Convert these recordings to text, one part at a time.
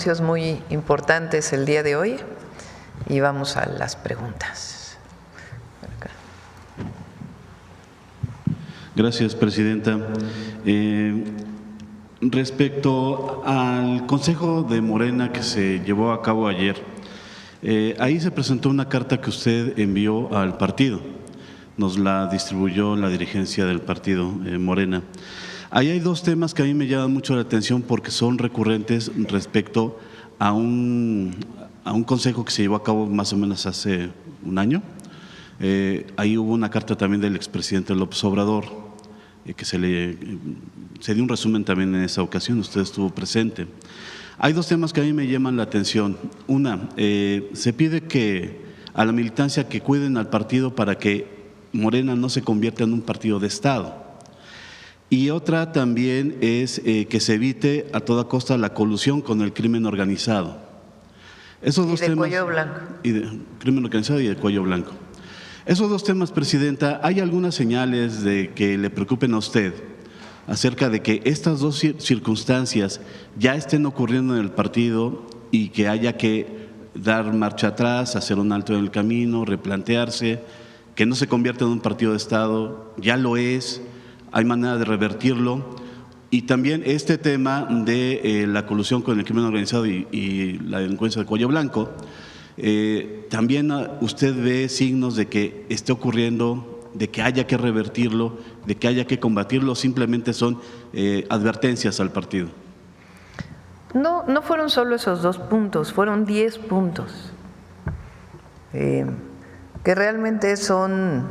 anuncios muy importantes el día de hoy y vamos a las preguntas. Gracias, presidenta. Respecto al Consejo de Morena que se llevó a cabo ayer, ahí se presentó una carta que usted envió al partido, nos la distribuyó la dirigencia del partido Morena. Ahí hay dos temas que a mí me llaman mucho la atención porque son recurrentes respecto a un consejo que se llevó a cabo más o menos hace un año. Ahí hubo una carta también del expresidente López Obrador, que se dio un resumen también en esa ocasión, usted estuvo presente. Hay dos temas que a mí me llaman la atención. Una, se pide que a la militancia que cuiden al partido para que Morena no se convierta en un partido de Estado. Y otra también es que se evite a toda costa la colusión con el crimen organizado. Esos dos temas, cuello blanco. Y de crimen organizado y de cuello blanco. Esos dos temas, presidenta, ¿hay algunas señales de que le preocupen a usted acerca de que estas dos circunstancias ya estén ocurriendo en el partido y que haya que dar marcha atrás, hacer un alto en el camino, replantearse, que no se convierta en un partido de Estado? Ya lo es, hay manera de revertirlo. Y también este tema de la colusión con el crimen organizado y la delincuencia de cuello blanco, también usted ve signos de que esté ocurriendo, de que haya que revertirlo, de que haya que combatirlo, simplemente son advertencias al partido. No fueron solo esos 2 puntos, fueron 10 puntos que realmente son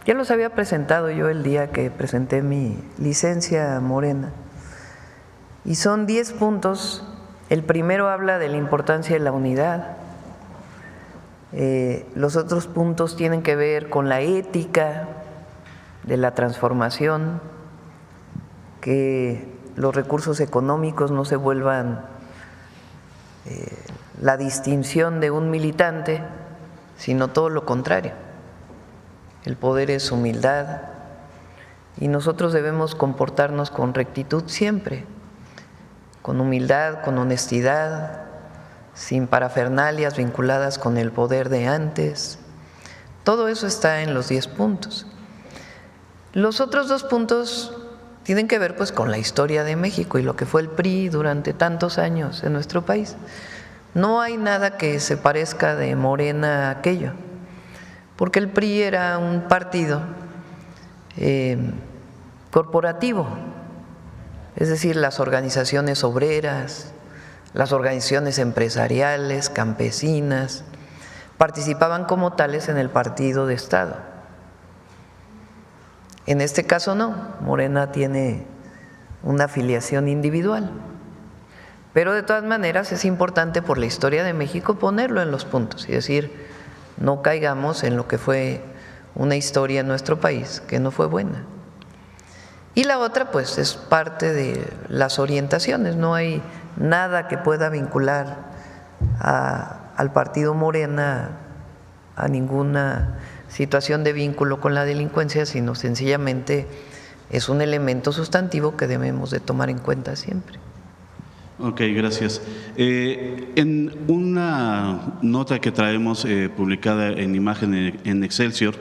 ya los había presentado yo el día que presenté mi licencia Morena, y son 10 puntos. El primero habla de la importancia de la unidad, los otros puntos tienen que ver con la ética de la transformación, que los recursos económicos no se vuelvan la distinción de un militante, sino todo lo contrario. El poder es humildad y nosotros debemos comportarnos con rectitud siempre, con humildad, con honestidad, sin parafernalias vinculadas con el poder de antes. Todo eso está en los 10 puntos. Los otros 2 puntos tienen que ver pues con la historia de México y lo que fue el PRI durante tantos años en nuestro país. No hay nada que se parezca de Morena a aquello, porque el PRI era un partido corporativo, es decir, las organizaciones obreras, las organizaciones empresariales, campesinas, participaban como tales en el partido de Estado. En este caso no, Morena tiene una afiliación individual, pero de todas maneras es importante por la historia de México ponerlo en los puntos y decir, no caigamos en lo que fue una historia en nuestro país que no fue buena. Y la otra pues es parte de las orientaciones, no hay nada que pueda vincular al partido Morena a ninguna situación de vínculo con la delincuencia, sino sencillamente es un elemento sustantivo que debemos de tomar en cuenta siempre. Ok, gracias. En una nota que traemos publicada en imagen en Excelsior,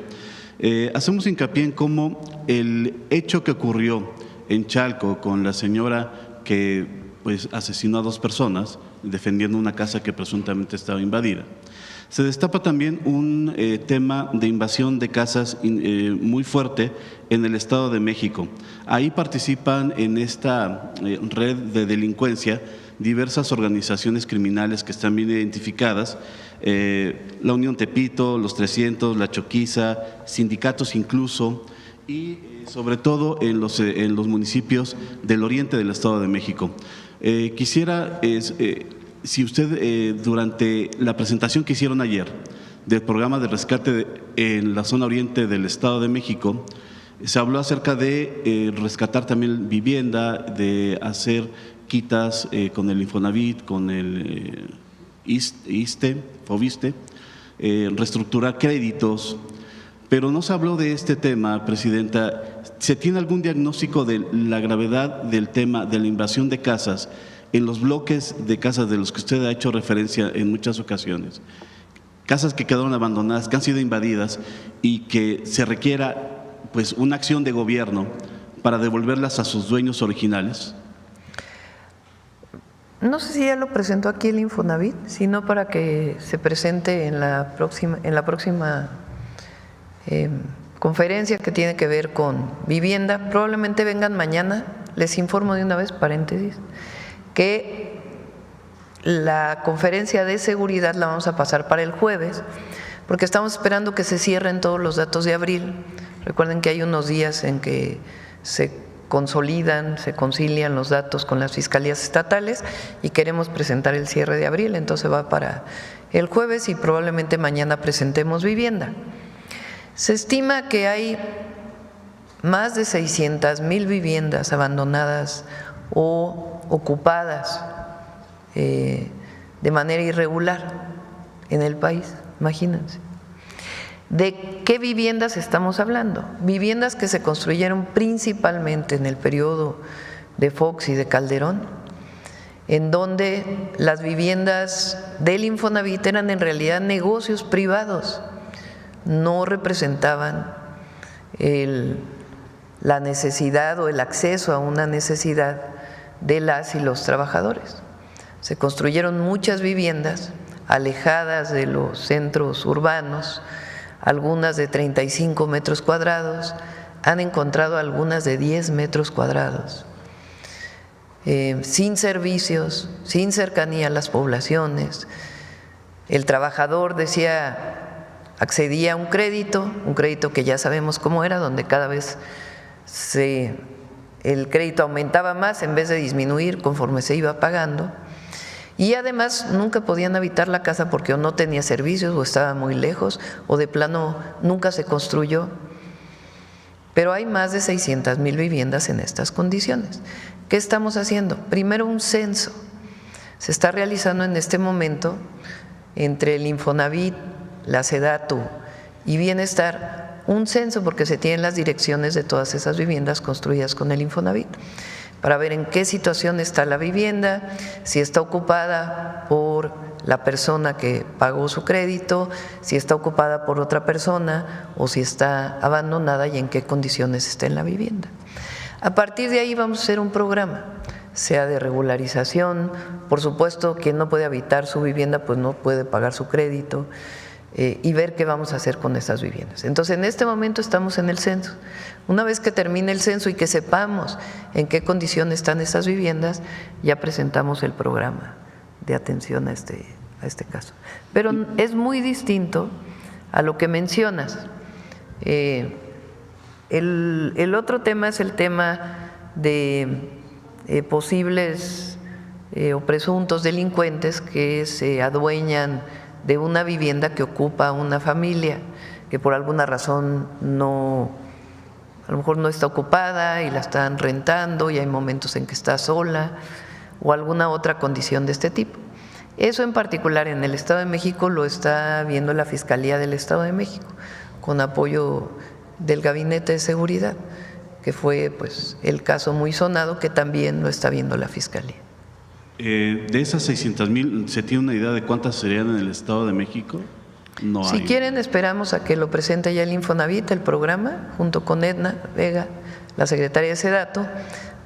hacemos hincapié en cómo el hecho que ocurrió en Chalco con la señora que pues asesinó a 2 personas defendiendo una casa que presuntamente estaba invadida. Se destapa también un tema de invasión de casas muy fuerte en el Estado de México. Ahí participan en esta red de delincuencia diversas organizaciones criminales que están bien identificadas, la Unión Tepito, los 300, la Choquiza, sindicatos incluso, y sobre todo en los municipios del oriente del Estado de México. Quisiera… si usted durante la presentación que hicieron ayer del programa de rescate en la zona oriente del Estado de México, se habló acerca de rescatar también vivienda, de hacer quitas con el Infonavit, con el Fobiste, reestructurar créditos, pero no se habló de este tema, Presidenta. ¿Se tiene algún diagnóstico de la gravedad del tema de la invasión de casas en los bloques de casas de los que usted ha hecho referencia en muchas ocasiones? Casas que quedaron abandonadas, que han sido invadidas y que se requiera pues una acción de gobierno para devolverlas a sus dueños originales. No sé si ya lo presentó aquí el Infonavit, sino para que se presente en la próxima conferencia que tiene que ver con vivienda. Probablemente vengan mañana. Les informo de una vez, paréntesis, que la conferencia de seguridad la vamos a pasar para el jueves, porque estamos esperando que se cierren todos los datos de abril. Recuerden que hay unos días en que se consolidan, se concilian los datos con las fiscalías estatales y queremos presentar el cierre de abril, entonces va para el jueves y probablemente mañana presentemos vivienda. Se estima que hay más de 600,000 viviendas abandonadas o ocupadas de manera irregular en el país, imagínense. ¿De qué viviendas estamos hablando? Viviendas que se construyeron principalmente en el periodo de Fox y de Calderón, en donde las viviendas del Infonavit eran en realidad negocios privados, no representaban la necesidad o el acceso a una necesidad de las y los trabajadores. Se construyeron muchas viviendas alejadas de los centros urbanos, algunas de 35 metros cuadrados, han encontrado algunas de 10 metros cuadrados, sin servicios, sin cercanía a las poblaciones. El trabajador accedía a un crédito que ya sabemos cómo era, donde cada vez el crédito aumentaba más en vez de disminuir conforme se iba pagando. Y además nunca podían habitar la casa porque o no tenía servicios o estaba muy lejos o de plano nunca se construyó. Pero hay más de 600,000 viviendas en estas condiciones. ¿Qué estamos haciendo? Primero, un censo. Se está realizando en este momento entre el Infonavit, la SEDATU y Bienestar un censo, porque se tienen las direcciones de todas esas viviendas construidas con el Infonavit, para ver en qué situación está la vivienda, si está ocupada por la persona que pagó su crédito, si está ocupada por otra persona o si está abandonada y en qué condiciones está en la vivienda. A partir de ahí vamos a hacer un programa, sea de regularización. Por supuesto, quien no puede habitar su vivienda pues no puede pagar su crédito, y ver qué vamos a hacer con esas viviendas. Entonces, en este momento estamos en el censo. Una vez que termine el censo y que sepamos en qué condiciones están esas viviendas, ya presentamos el programa de atención a este caso. Pero es muy distinto a lo que mencionas. El otro tema es el tema de posibles o presuntos delincuentes que se adueñan de una vivienda que ocupa una familia, que por alguna razón a lo mejor no está ocupada y la están rentando y hay momentos en que está sola o alguna otra condición de este tipo. Eso en particular en el Estado de México lo está viendo la Fiscalía del Estado de México con apoyo del Gabinete de Seguridad, que fue pues el caso muy sonado que también lo está viendo la Fiscalía. De esas 600,000, ¿se tiene una idea de cuántas serían en el Estado de México? No si hay. quieren, esperamos a que lo presente ya el Infonavit, el programa, junto con Edna Vega, la secretaria de SEDATU,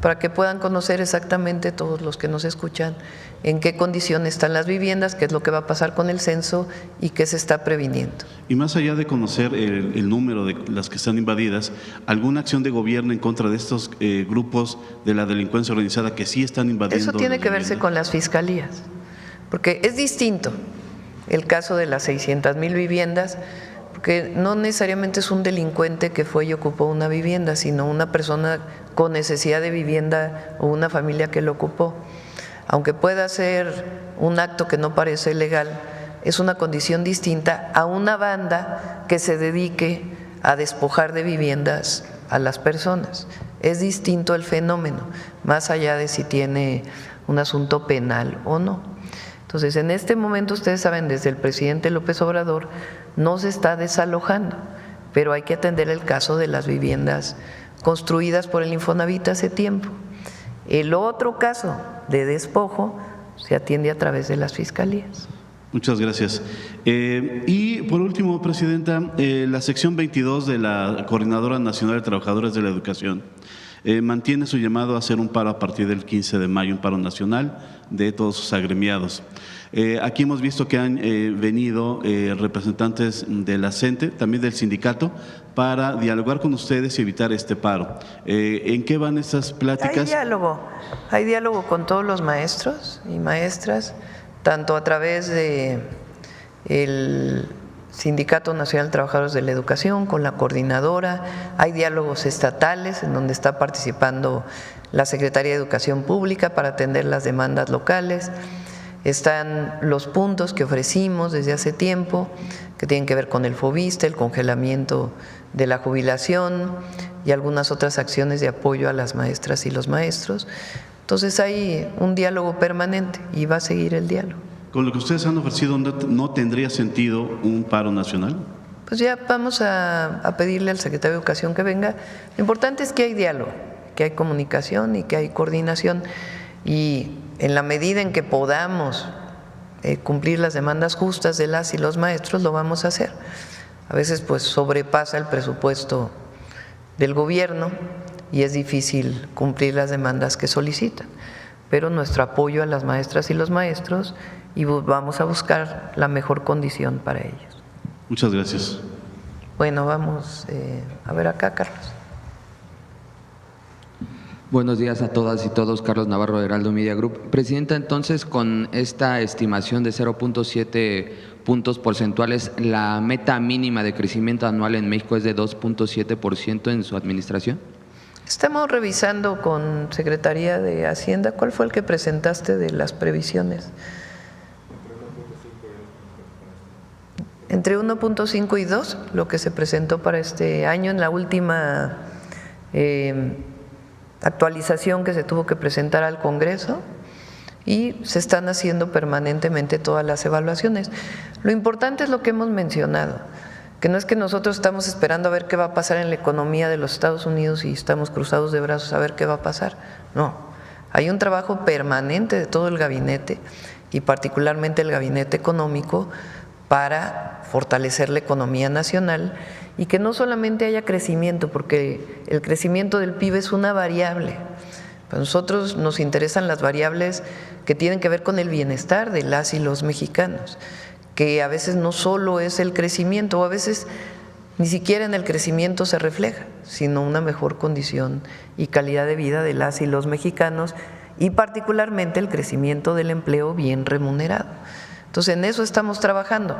para que puedan conocer exactamente todos los que nos escuchan en qué condiciones están las viviendas, qué es lo que va a pasar con el censo y qué se está previniendo. Y más allá de conocer el número de las que están invadidas, ¿alguna acción de gobierno en contra de estos grupos de la delincuencia organizada que sí están invadiendo? Eso tiene que verse con las fiscalías, porque es distinto el caso de las 600,000 viviendas, porque no necesariamente es un delincuente que fue y ocupó una vivienda, sino una persona con necesidad de vivienda o una familia que lo ocupó. Aunque pueda ser un acto que no parece legal, es una condición distinta a una banda que se dedique a despojar de viviendas a las personas. Es distinto el fenómeno, más allá de si tiene un asunto penal o no. Entonces, en este momento, ustedes saben, desde el presidente López Obrador no se está desalojando. pero hay que atender el caso de las viviendas construidas por el Infonavit hace tiempo. El otro caso de despojo se atiende a través de las fiscalías. Muchas gracias. Y por último, Presidenta, la sección 22 de la Coordinadora Nacional de Trabajadores de la Educación mantiene su llamado a hacer un paro a partir del 15 de mayo, un paro nacional de todos sus agremiados. Aquí hemos visto que han venido representantes de la CENTE, también del sindicato, para dialogar con ustedes y evitar este paro. ¿En qué van estas pláticas? Hay diálogo con todos los maestros y maestras, tanto a través de el Sindicato Nacional de Trabajadores de la Educación, con la coordinadora, hay diálogos estatales en donde está participando la Secretaría de Educación Pública para atender las demandas locales. Están los puntos que ofrecimos desde hace tiempo, que tienen que ver con el FOBISTE, el congelamiento de la jubilación y algunas otras acciones de apoyo a las maestras y los maestros. Entonces hay un diálogo permanente y va a seguir el diálogo. Con lo que ustedes han ofrecido, ¿no tendría sentido un paro nacional? Pues ya vamos a pedirle al secretario de Educación que venga. Lo importante es que hay diálogo, que hay comunicación y que hay coordinación. Y en la medida en que podamos cumplir las demandas justas de las y los maestros, lo vamos a hacer. A veces pues sobrepasa el presupuesto del gobierno y es difícil cumplir las demandas que solicitan, pero nuestro apoyo a las maestras y los maestros y vamos a buscar la mejor condición para ellos. Muchas gracias. Bueno, vamos a ver acá, Carlos. Buenos días a todas y todos, Carlos Navarro de Heraldo Media Group. Presidenta, entonces con esta estimación de 0.7 puntos porcentuales, ¿la meta mínima de crecimiento anual en México es de 2.7% en su administración? Estamos revisando con Secretaría de Hacienda. ¿Cuál fue el que presentaste de las previsiones? Entre 1.5 y 2, lo que se presentó para este año en la última actualización que se tuvo que presentar al Congreso, y se están haciendo permanentemente todas las evaluaciones. Lo importante es lo que hemos mencionado, que no es que nosotros estamos esperando a ver qué va a pasar en la economía de los Estados Unidos y estamos cruzados de brazos a ver qué va a pasar. No, hay un trabajo permanente de todo el gabinete y particularmente el gabinete económico para fortalecer la economía nacional y que no solamente haya crecimiento, porque el crecimiento del PIB es una variable. A nosotros nos interesan las variables que tienen que ver con el bienestar de las y los mexicanos, que a veces no solo es el crecimiento, o a veces ni siquiera en el crecimiento se refleja, sino una mejor condición y calidad de vida de las y los mexicanos, y particularmente el crecimiento del empleo bien remunerado. Entonces, en eso estamos trabajando.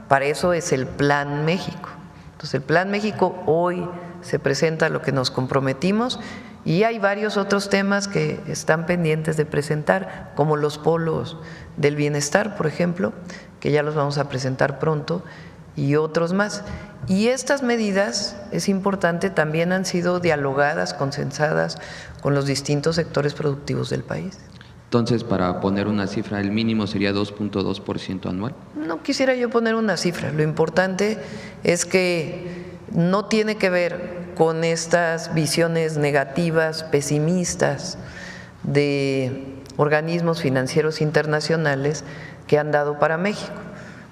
Para eso es el Plan México. Entonces, el Plan México hoy se presenta a lo que nos comprometimos y hay varios otros temas que están pendientes de presentar, como los polos del bienestar, por ejemplo, que ya los vamos a presentar pronto, y otros más. Y estas medidas, es importante, también han sido dialogadas, consensadas con los distintos sectores productivos del país. Entonces, para poner una cifra, el mínimo sería 2.2% anual. No quisiera yo poner una cifra, lo importante es que no tiene que ver con estas visiones negativas, pesimistas de organismos financieros internacionales que han dado para México,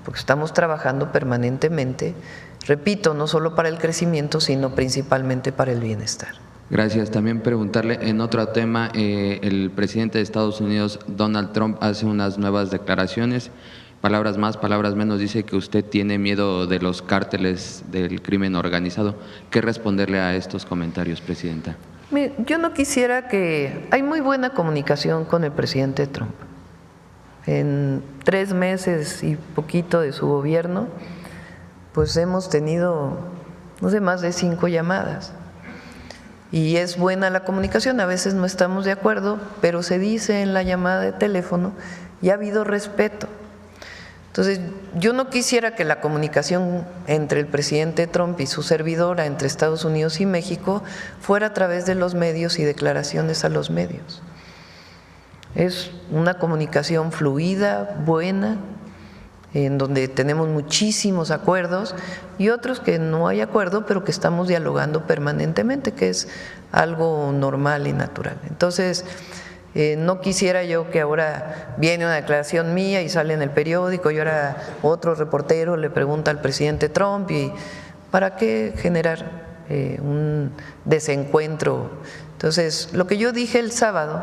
porque estamos trabajando permanentemente, repito, no solo para el crecimiento, sino principalmente para el bienestar. Gracias. También preguntarle en otro tema, el presidente de Estados Unidos, Donald Trump, hace unas nuevas declaraciones, palabras más, palabras menos, dice que usted tiene miedo de los cárteles del crimen organizado. ¿Qué responderle a estos comentarios, Presidenta? Yo no quisiera que… Hay muy buena comunicación con el presidente Trump. En 3 meses y poquito de su gobierno, pues hemos tenido, no sé, más de 5 llamadas. Y es buena la comunicación, a veces no estamos de acuerdo, pero se dice en la llamada de teléfono y ha habido respeto. Entonces, yo no quisiera que la comunicación entre el presidente Trump y su servidora, entre Estados Unidos y México, fuera a través de los medios y declaraciones a los medios. Es una comunicación fluida, buena, en donde tenemos muchísimos acuerdos, y otros que no hay acuerdo, pero que estamos dialogando permanentemente, que es algo normal y natural. Entonces, no quisiera yo que ahora viene una declaración mía y sale en el periódico y ahora otro reportero le pregunta al presidente Trump, y ¿para qué generar un desencuentro? Entonces, lo que yo dije el sábado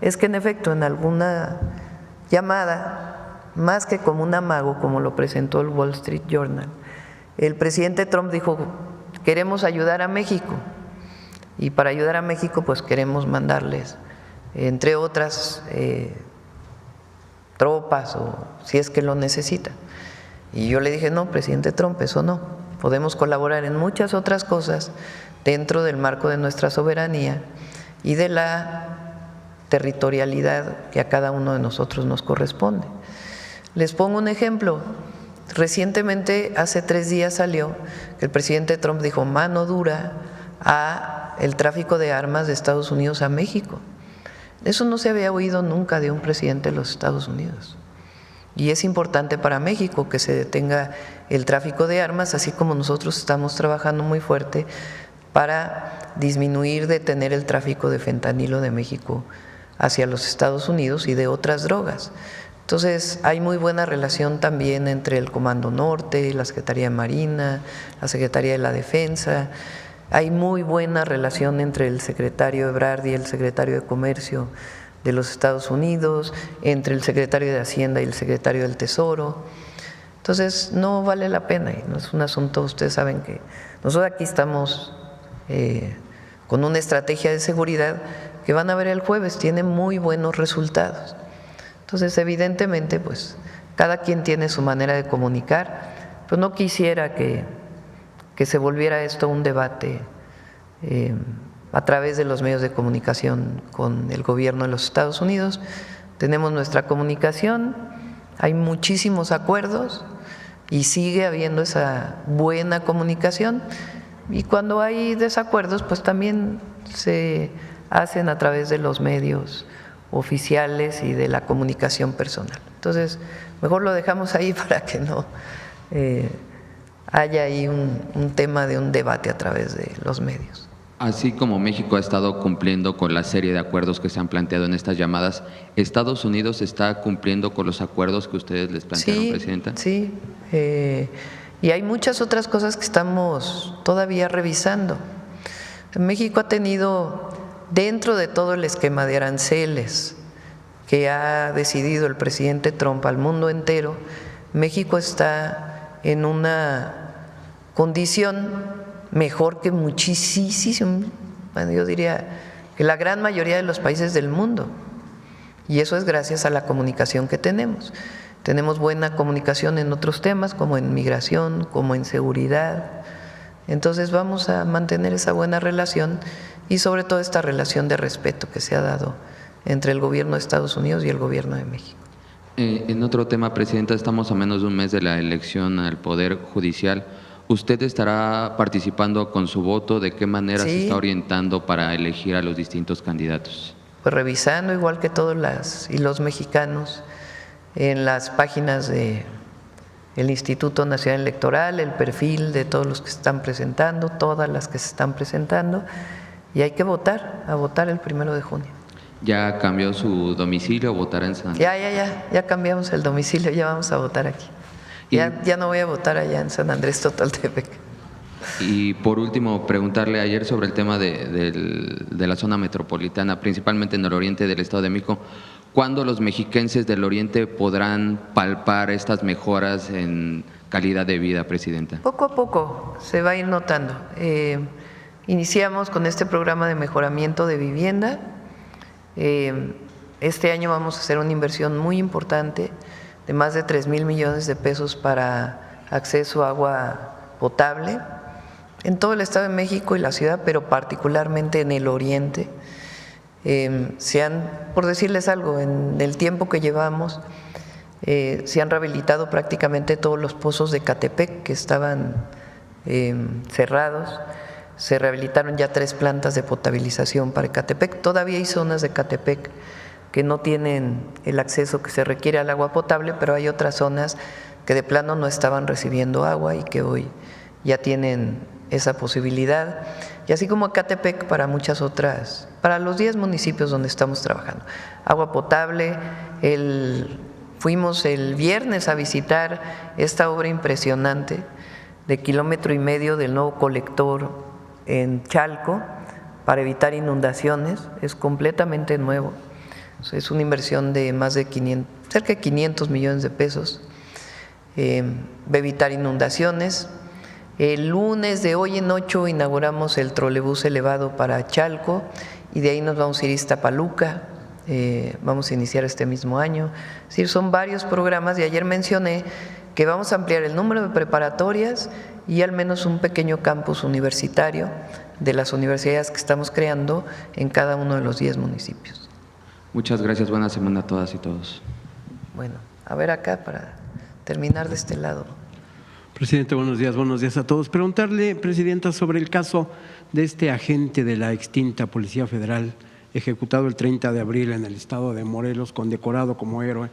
es que en efecto en alguna llamada, más que como un amago, como lo presentó el Wall Street Journal, el presidente Trump dijo: queremos ayudar a México, y para ayudar a México pues queremos mandarles, entre otras, tropas, o si es que lo necesitan. Y yo le dije: no, presidente Trump, eso no, podemos colaborar en muchas otras cosas dentro del marco de nuestra soberanía y de la territorialidad que a cada uno de nosotros nos corresponde. Les pongo un ejemplo. Recientemente, hace 3 días salió que el presidente Trump dijo mano dura a el tráfico de armas de Estados Unidos a México. Eso no se había oído nunca de un presidente de los Estados Unidos. Y es importante para México que se detenga el tráfico de armas, así como nosotros estamos trabajando muy fuerte para disminuir, detener el tráfico de fentanilo de México hacia los Estados Unidos y de otras drogas. Entonces, hay muy buena relación también entre el Comando Norte, la Secretaría de Marina, la Secretaría de la Defensa. Hay muy buena relación entre el secretario Ebrard y el secretario de Comercio de los Estados Unidos, entre el secretario de Hacienda y el secretario del Tesoro. Entonces, no vale la pena, y no es un asunto, ustedes saben que nosotros aquí estamos con una estrategia de seguridad que van a ver el jueves, tiene muy buenos resultados. Entonces, evidentemente, pues cada quien tiene su manera de comunicar, pero no quisiera que se volviera esto un debate a través de los medios de comunicación con el gobierno de los Estados Unidos. Tenemos nuestra comunicación, hay muchísimos acuerdos y sigue habiendo esa buena comunicación, y cuando hay desacuerdos pues también se hacen a través de los medios oficiales y de la comunicación personal. Entonces, mejor lo dejamos ahí para que no haya ahí un tema de un debate a través de los medios. Así como México ha estado cumpliendo con la serie de acuerdos que se han planteado en estas llamadas, ¿Estados Unidos está cumpliendo con los acuerdos que ustedes les plantearon, sí, Presidenta? Sí, y hay muchas otras cosas que estamos todavía revisando. México ha tenido, dentro de todo el esquema de aranceles que ha decidido el presidente Trump al mundo entero, México está en una condición mejor que muchísimo, bueno, yo diría que la gran mayoría de los países del mundo, y eso es gracias a la comunicación que tenemos. Tenemos buena comunicación en otros temas, como en migración, como en seguridad. Entonces vamos a mantener esa buena relación, y sobre todo esta relación de respeto que se ha dado entre el gobierno de Estados Unidos y el gobierno de México. En otro tema, Presidenta, estamos a menos de un mes de la elección al Poder Judicial. ¿Usted estará participando con su voto? ¿De qué manera se está orientando para elegir a los distintos candidatos? Pues revisando, igual que todos los mexicanos, en las páginas de el Instituto Nacional Electoral, el perfil de todos los que se están presentando, todas las que se están presentando, y hay que votar, a votar el 1 de junio. ¿Ya cambió su domicilio o votará en San Andrés? Ya cambiamos el domicilio, ya vamos a votar aquí. Ya no voy a votar allá en San Andrés Totoltepec. Y por último, preguntarle ayer sobre el tema de la zona metropolitana, principalmente en el oriente del Estado de México. ¿Cuándo los mexiquenses del oriente podrán palpar estas mejoras en calidad de vida, Presidenta? Poco a poco se va a ir notando. Iniciamos con este programa de mejoramiento de vivienda. Este año vamos a hacer una inversión muy importante de más de 3,000 millones de pesos para acceso a agua potable en todo el Estado de México y la ciudad, pero particularmente en el oriente. Por decirles algo, en el tiempo que llevamos, se han rehabilitado prácticamente todos los pozos de Catepec que estaban cerrados. Se rehabilitaron ya 3 plantas de potabilización para Catepec. Todavía hay zonas de Catepec que no tienen el acceso que se requiere al agua potable, pero hay otras zonas que de plano no estaban recibiendo agua y que hoy ya tienen esa posibilidad, y así como Ecatepec para muchas otras, para los 10 municipios donde estamos trabajando. Agua potable, fuimos el viernes a visitar esta obra impresionante de 1,5 kilómetros del nuevo colector en Chalco para evitar inundaciones, es completamente nuevo, es una inversión de más de cerca de 500 millones de pesos, va a evitar inundaciones. El lunes de hoy en 8 inauguramos el trolebús elevado para Chalco y de ahí nos vamos a ir a Iztapaluca, vamos a iniciar este mismo año. Es decir, son varios programas y ayer mencioné que vamos a ampliar el número de preparatorias y al menos un pequeño campus universitario de las universidades que estamos creando en cada uno de los 10 municipios. Muchas gracias, buena semana a todas y todos. Bueno, a ver acá para terminar de este lado. Presidente, buenos días a todos. Preguntarle, Presidenta, sobre el caso de este agente de la extinta Policía Federal, ejecutado el 30 de abril en el estado de Morelos, condecorado como héroe,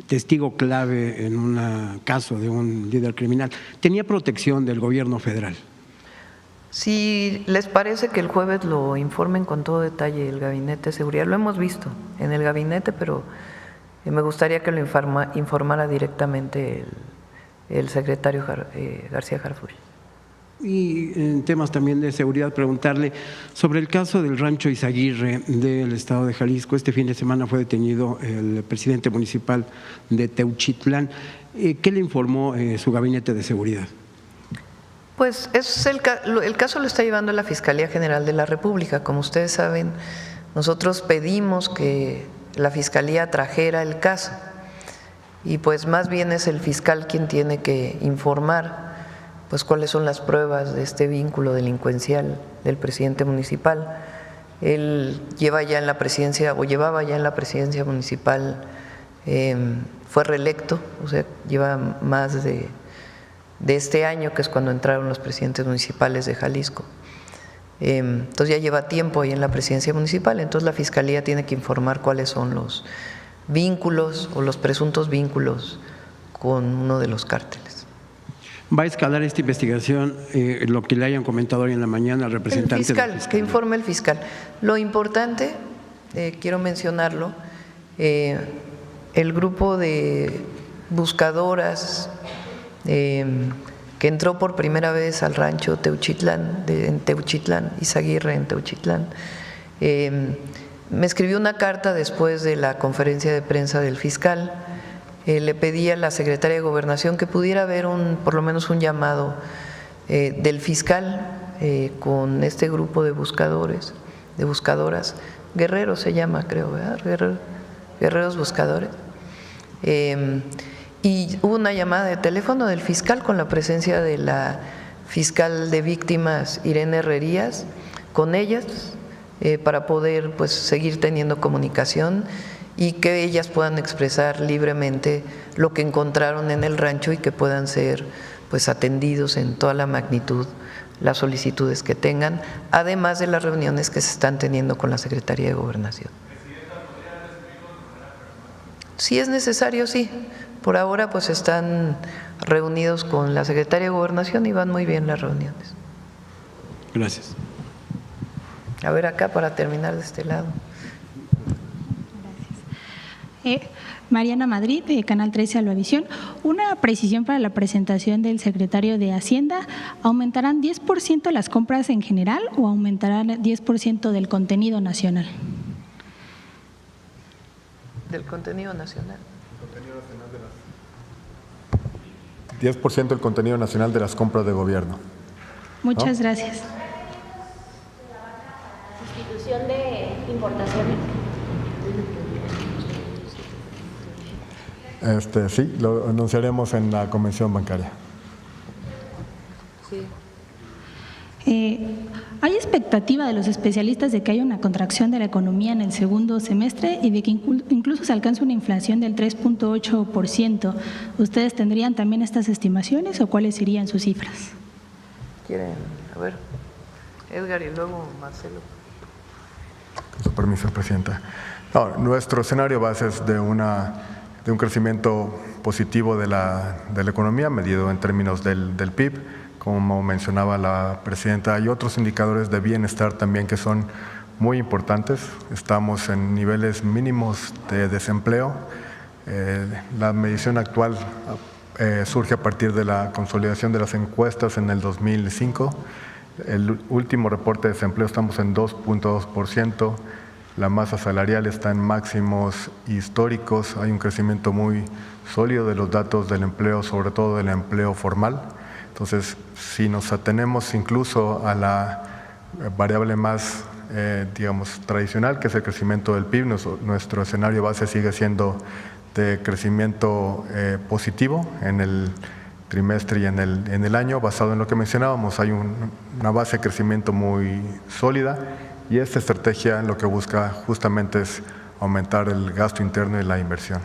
testigo clave en un caso de un líder criminal. ¿Tenía protección del gobierno federal? Si les parece que el jueves lo informen con todo detalle el Gabinete de Seguridad, lo hemos visto en el gabinete, pero me gustaría que lo informara directamente el secretario García Harfuch. Y en temas también de seguridad, preguntarle sobre el caso del rancho Izaguirre del estado de Jalisco. Este fin de semana fue detenido el presidente municipal de Teuchitlán. ¿Qué le informó su gabinete de seguridad? Pues el caso lo está llevando la Fiscalía General de la República. Como ustedes saben, nosotros pedimos que la Fiscalía trajera el caso y pues más bien es el fiscal quien tiene que informar pues cuáles son las pruebas de este vínculo delincuencial del presidente municipal. Él lleva ya en la presidencia o llevaba ya en la presidencia municipal, fue reelecto, o sea, lleva más de este año, que es cuando entraron los presidentes municipales de Jalisco. Entonces ya lleva tiempo ahí en la presidencia municipal, entonces la Fiscalía tiene que informar cuáles son los vínculos o los presuntos vínculos con uno de los cárteles. ¿Va a escalar esta investigación lo que le hayan comentado hoy en la mañana al representante del fiscal? Que fiscal? informe el fiscal. Lo importante, quiero mencionarlo, el grupo de buscadoras que entró por primera vez al rancho Teuchitlán, en Teuchitlán, Izaguirre en Teuchitlán, me escribió una carta después de la conferencia de prensa del fiscal. Le pedí a la secretaria de Gobernación que pudiera haber por lo menos un llamado del fiscal con este grupo de buscadores, de buscadoras, Guerreros se llama, creo, ¿verdad? Guerreros buscadores. Y hubo una llamada de teléfono del fiscal con la presencia de la fiscal de víctimas, Irene Herrerías, con ellas para poder pues seguir teniendo comunicación y que ellas puedan expresar libremente lo que encontraron en el rancho y que puedan ser pues atendidos en toda la magnitud las solicitudes que tengan, además de las reuniones que se están teniendo con la Secretaría de Gobernación. Si es necesario, sí. Por ahora pues están reunidos con la Secretaría de Gobernación y van muy bien las reuniones. Gracias. A ver acá para terminar de este lado. Mariana Madrid, de Canal 13 Alvavisión. Una precisión para la presentación del secretario de Hacienda. ¿Aumentarán 10% las compras en general o aumentarán 10% del contenido nacional? Del contenido nacional. 10% del contenido nacional de las compras de gobierno. Muchas gracias. Sustitución de importaciones. Sí, lo anunciaremos en la convención bancaria. Sí. ¿Hay expectativa de los especialistas de que haya una contracción de la economía en el segundo semestre y de que incluso se alcance una inflación del 3.8%? ¿Ustedes tendrían también estas estimaciones o cuáles serían sus cifras? ¿Quieren? A ver, Edgar y luego Marcelo. Con su permiso, Presidenta. No, nuestro escenario base es de una de un crecimiento positivo de la economía, medido en términos del PIB, como mencionaba la presidenta. Hay otros indicadores de bienestar también que son muy importantes. Estamos en niveles mínimos de desempleo. La medición actual surge a partir de la consolidación de las encuestas en el 2005. El último reporte de desempleo estamos en 2.2%. La masa salarial está en máximos históricos. Hay un crecimiento muy sólido de los datos del empleo, sobre todo del empleo formal. Entonces, si nos atenemos incluso a la variable más, digamos, tradicional, que es el crecimiento del PIB, nuestro escenario base sigue siendo de crecimiento positivo en el trimestre y en el año. Basado en lo que mencionábamos, hay una base de crecimiento muy sólida y esta estrategia lo que busca justamente es aumentar el gasto interno y la inversión.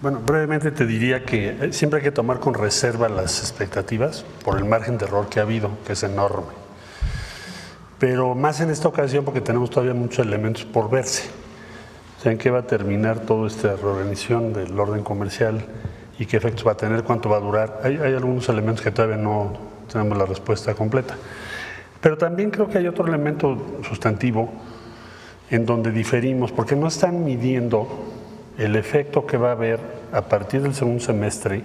Bueno, brevemente te diría que siempre hay que tomar con reserva las expectativas por el margen de error que ha habido, que es enorme. Pero más en esta ocasión porque tenemos todavía muchos elementos por verse. O sea, en qué va a terminar toda esta reorganización del orden comercial y qué efectos va a tener, cuánto va a durar. Hay algunos elementos que todavía no tenemos la respuesta completa. Pero también creo que hay otro elemento sustantivo en donde diferimos, porque no están midiendo el efecto que va a haber a partir del segundo semestre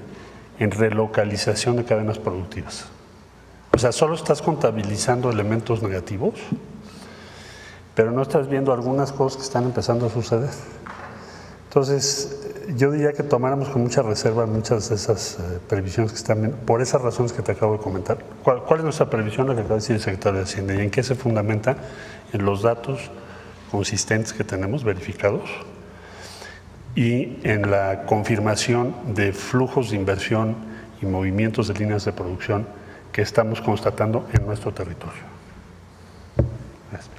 en relocalización de cadenas productivas. O sea, solo estás contabilizando elementos negativos, pero no estás viendo algunas cosas que están empezando a suceder. Entonces, yo diría que tomáramos con mucha reserva muchas de esas previsiones que están viendo, por esas razones que te acabo de comentar. ¿Cuál es nuestra previsión? La que acaba de decir el secretario de Hacienda. ¿Y en qué se fundamenta? En los datos consistentes que tenemos verificados y en la confirmación de flujos de inversión y movimientos de líneas de producción que estamos constatando en nuestro territorio. Gracias.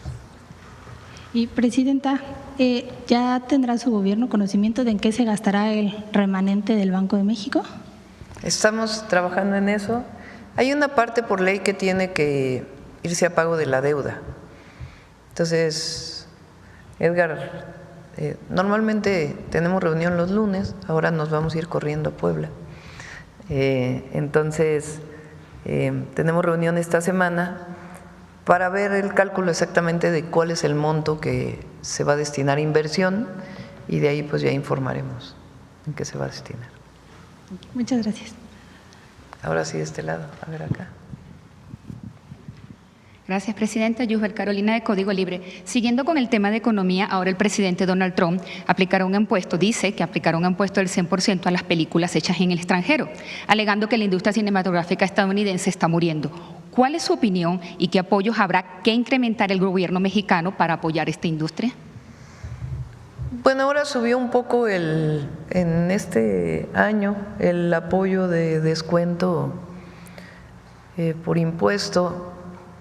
Y Presidenta, ¿ya tendrá su gobierno conocimiento de en qué se gastará el remanente del Banco de México? Estamos trabajando en eso. Hay una parte por ley que tiene que irse a pago de la deuda. Entonces, Edgar, normalmente tenemos reunión los lunes, ahora nos vamos a ir corriendo a Puebla. Entonces, tenemos reunión esta semana para ver el cálculo exactamente de cuál es el monto que se va a destinar a inversión y de ahí pues ya informaremos en qué se va a destinar. Muchas gracias. Ahora sí de este lado, a ver acá. Gracias, Presidenta. Yusbel Carolina, de Código Libre. Siguiendo con el tema de economía, ahora el presidente Donald Trump dice que aplicará un impuesto del 100% a las películas hechas en el extranjero, alegando que la industria cinematográfica estadounidense está muriendo. ¿Cuál es su opinión y qué apoyos habrá que incrementar el gobierno mexicano para apoyar esta industria? Bueno, ahora subió un poco en este año el apoyo de descuento por impuesto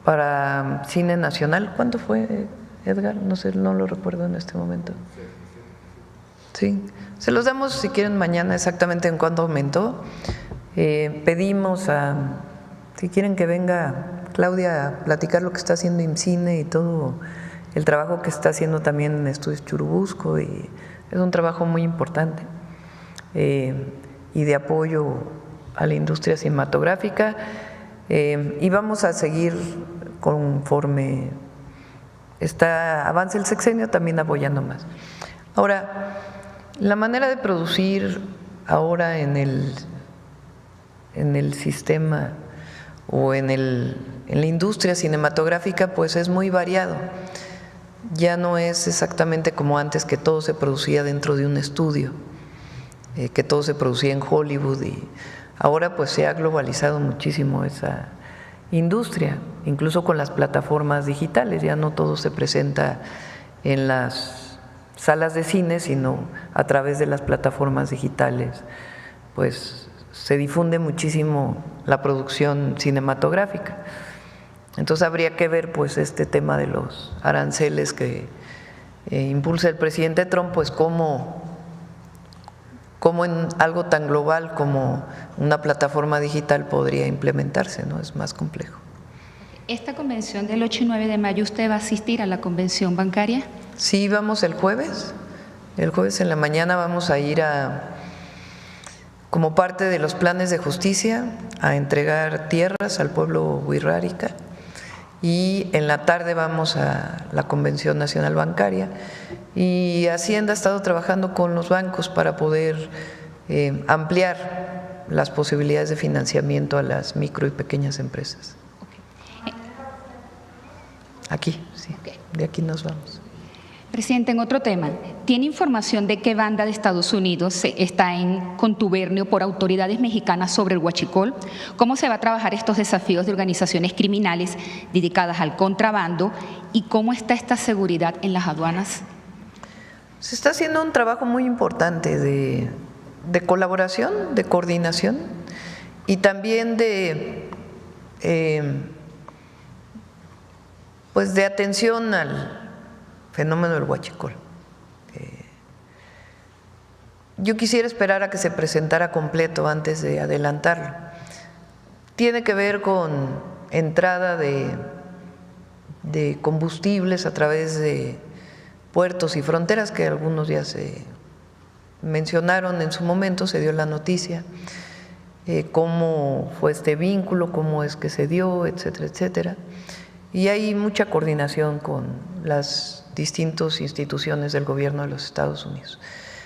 para cine nacional. ¿Cuánto fue, Edgar? No sé, no lo recuerdo en este momento. Sí, se los damos si quieren mañana exactamente en cuánto aumentó. Pedimos si quieren que venga Claudia a platicar lo que está haciendo IMCINE y todo el trabajo que está haciendo también en Estudios Churubusco, y es un trabajo muy importante y de apoyo a la industria cinematográfica. Y vamos a seguir conforme avance el sexenio también apoyando más. Ahora, la manera de producir ahora en el sistema o en la industria cinematográfica pues es muy variado. Ya no es exactamente como antes, que todo se producía dentro de un estudio, que todo se producía en Hollywood, y ahora pues se ha globalizado muchísimo esa industria, incluso con las plataformas digitales. Ya no todo se presenta en las salas de cine, sino a través de las plataformas digitales, pues se difunde muchísimo la producción cinematográfica. Entonces habría que ver pues este tema de los aranceles que impulsa el presidente Trump, pues cómo en algo tan global como una plataforma digital podría implementarse, ¿no? Es más complejo. ¿Esta convención del 8 y 9 de mayo usted va a asistir a la convención bancaria? Sí, vamos el jueves. El jueves en la mañana vamos a ir como parte de los planes de justicia, a entregar tierras al pueblo wixárika, y en la tarde vamos a la Convención Nacional Bancaria, y Hacienda ha estado trabajando con los bancos para poder ampliar las posibilidades de financiamiento a las micro y pequeñas empresas. Aquí, sí, de aquí nos vamos. Presidente, en otro tema, ¿tiene información de qué banda de Estados Unidos está en contubernio por autoridades mexicanas sobre el huachicol? ¿Cómo se va a trabajar estos desafíos de organizaciones criminales dedicadas al contrabando y cómo está esta seguridad en las aduanas? Se está haciendo un trabajo muy importante de colaboración, de coordinación y también de atención al fenómeno del huachicol. Yo quisiera esperar a que se presentara completo antes de adelantarlo. Tiene que ver con entrada de combustibles a través de puertos y fronteras, que algunos ya se mencionaron en su momento, se dio la noticia, cómo fue este vínculo, cómo es que se dio, etcétera, etcétera. Y hay mucha coordinación con las distintas instituciones del gobierno de los Estados Unidos.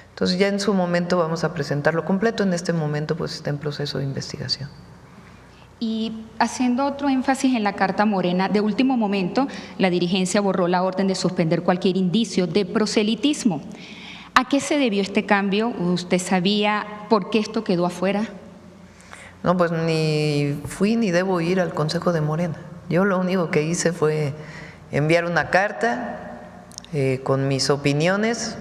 Entonces ya en su momento vamos a presentarlo completo, en este momento pues está en proceso de investigación. Y haciendo otro énfasis en la Carta Morena, de último momento la dirigencia borró la orden de suspender cualquier indicio de proselitismo. ¿A qué se debió este cambio? ¿Usted sabía por qué esto quedó afuera? No, pues ni fui ni debo ir al Consejo de Morena. Yo lo único que hice fue enviar una carta con mis opiniones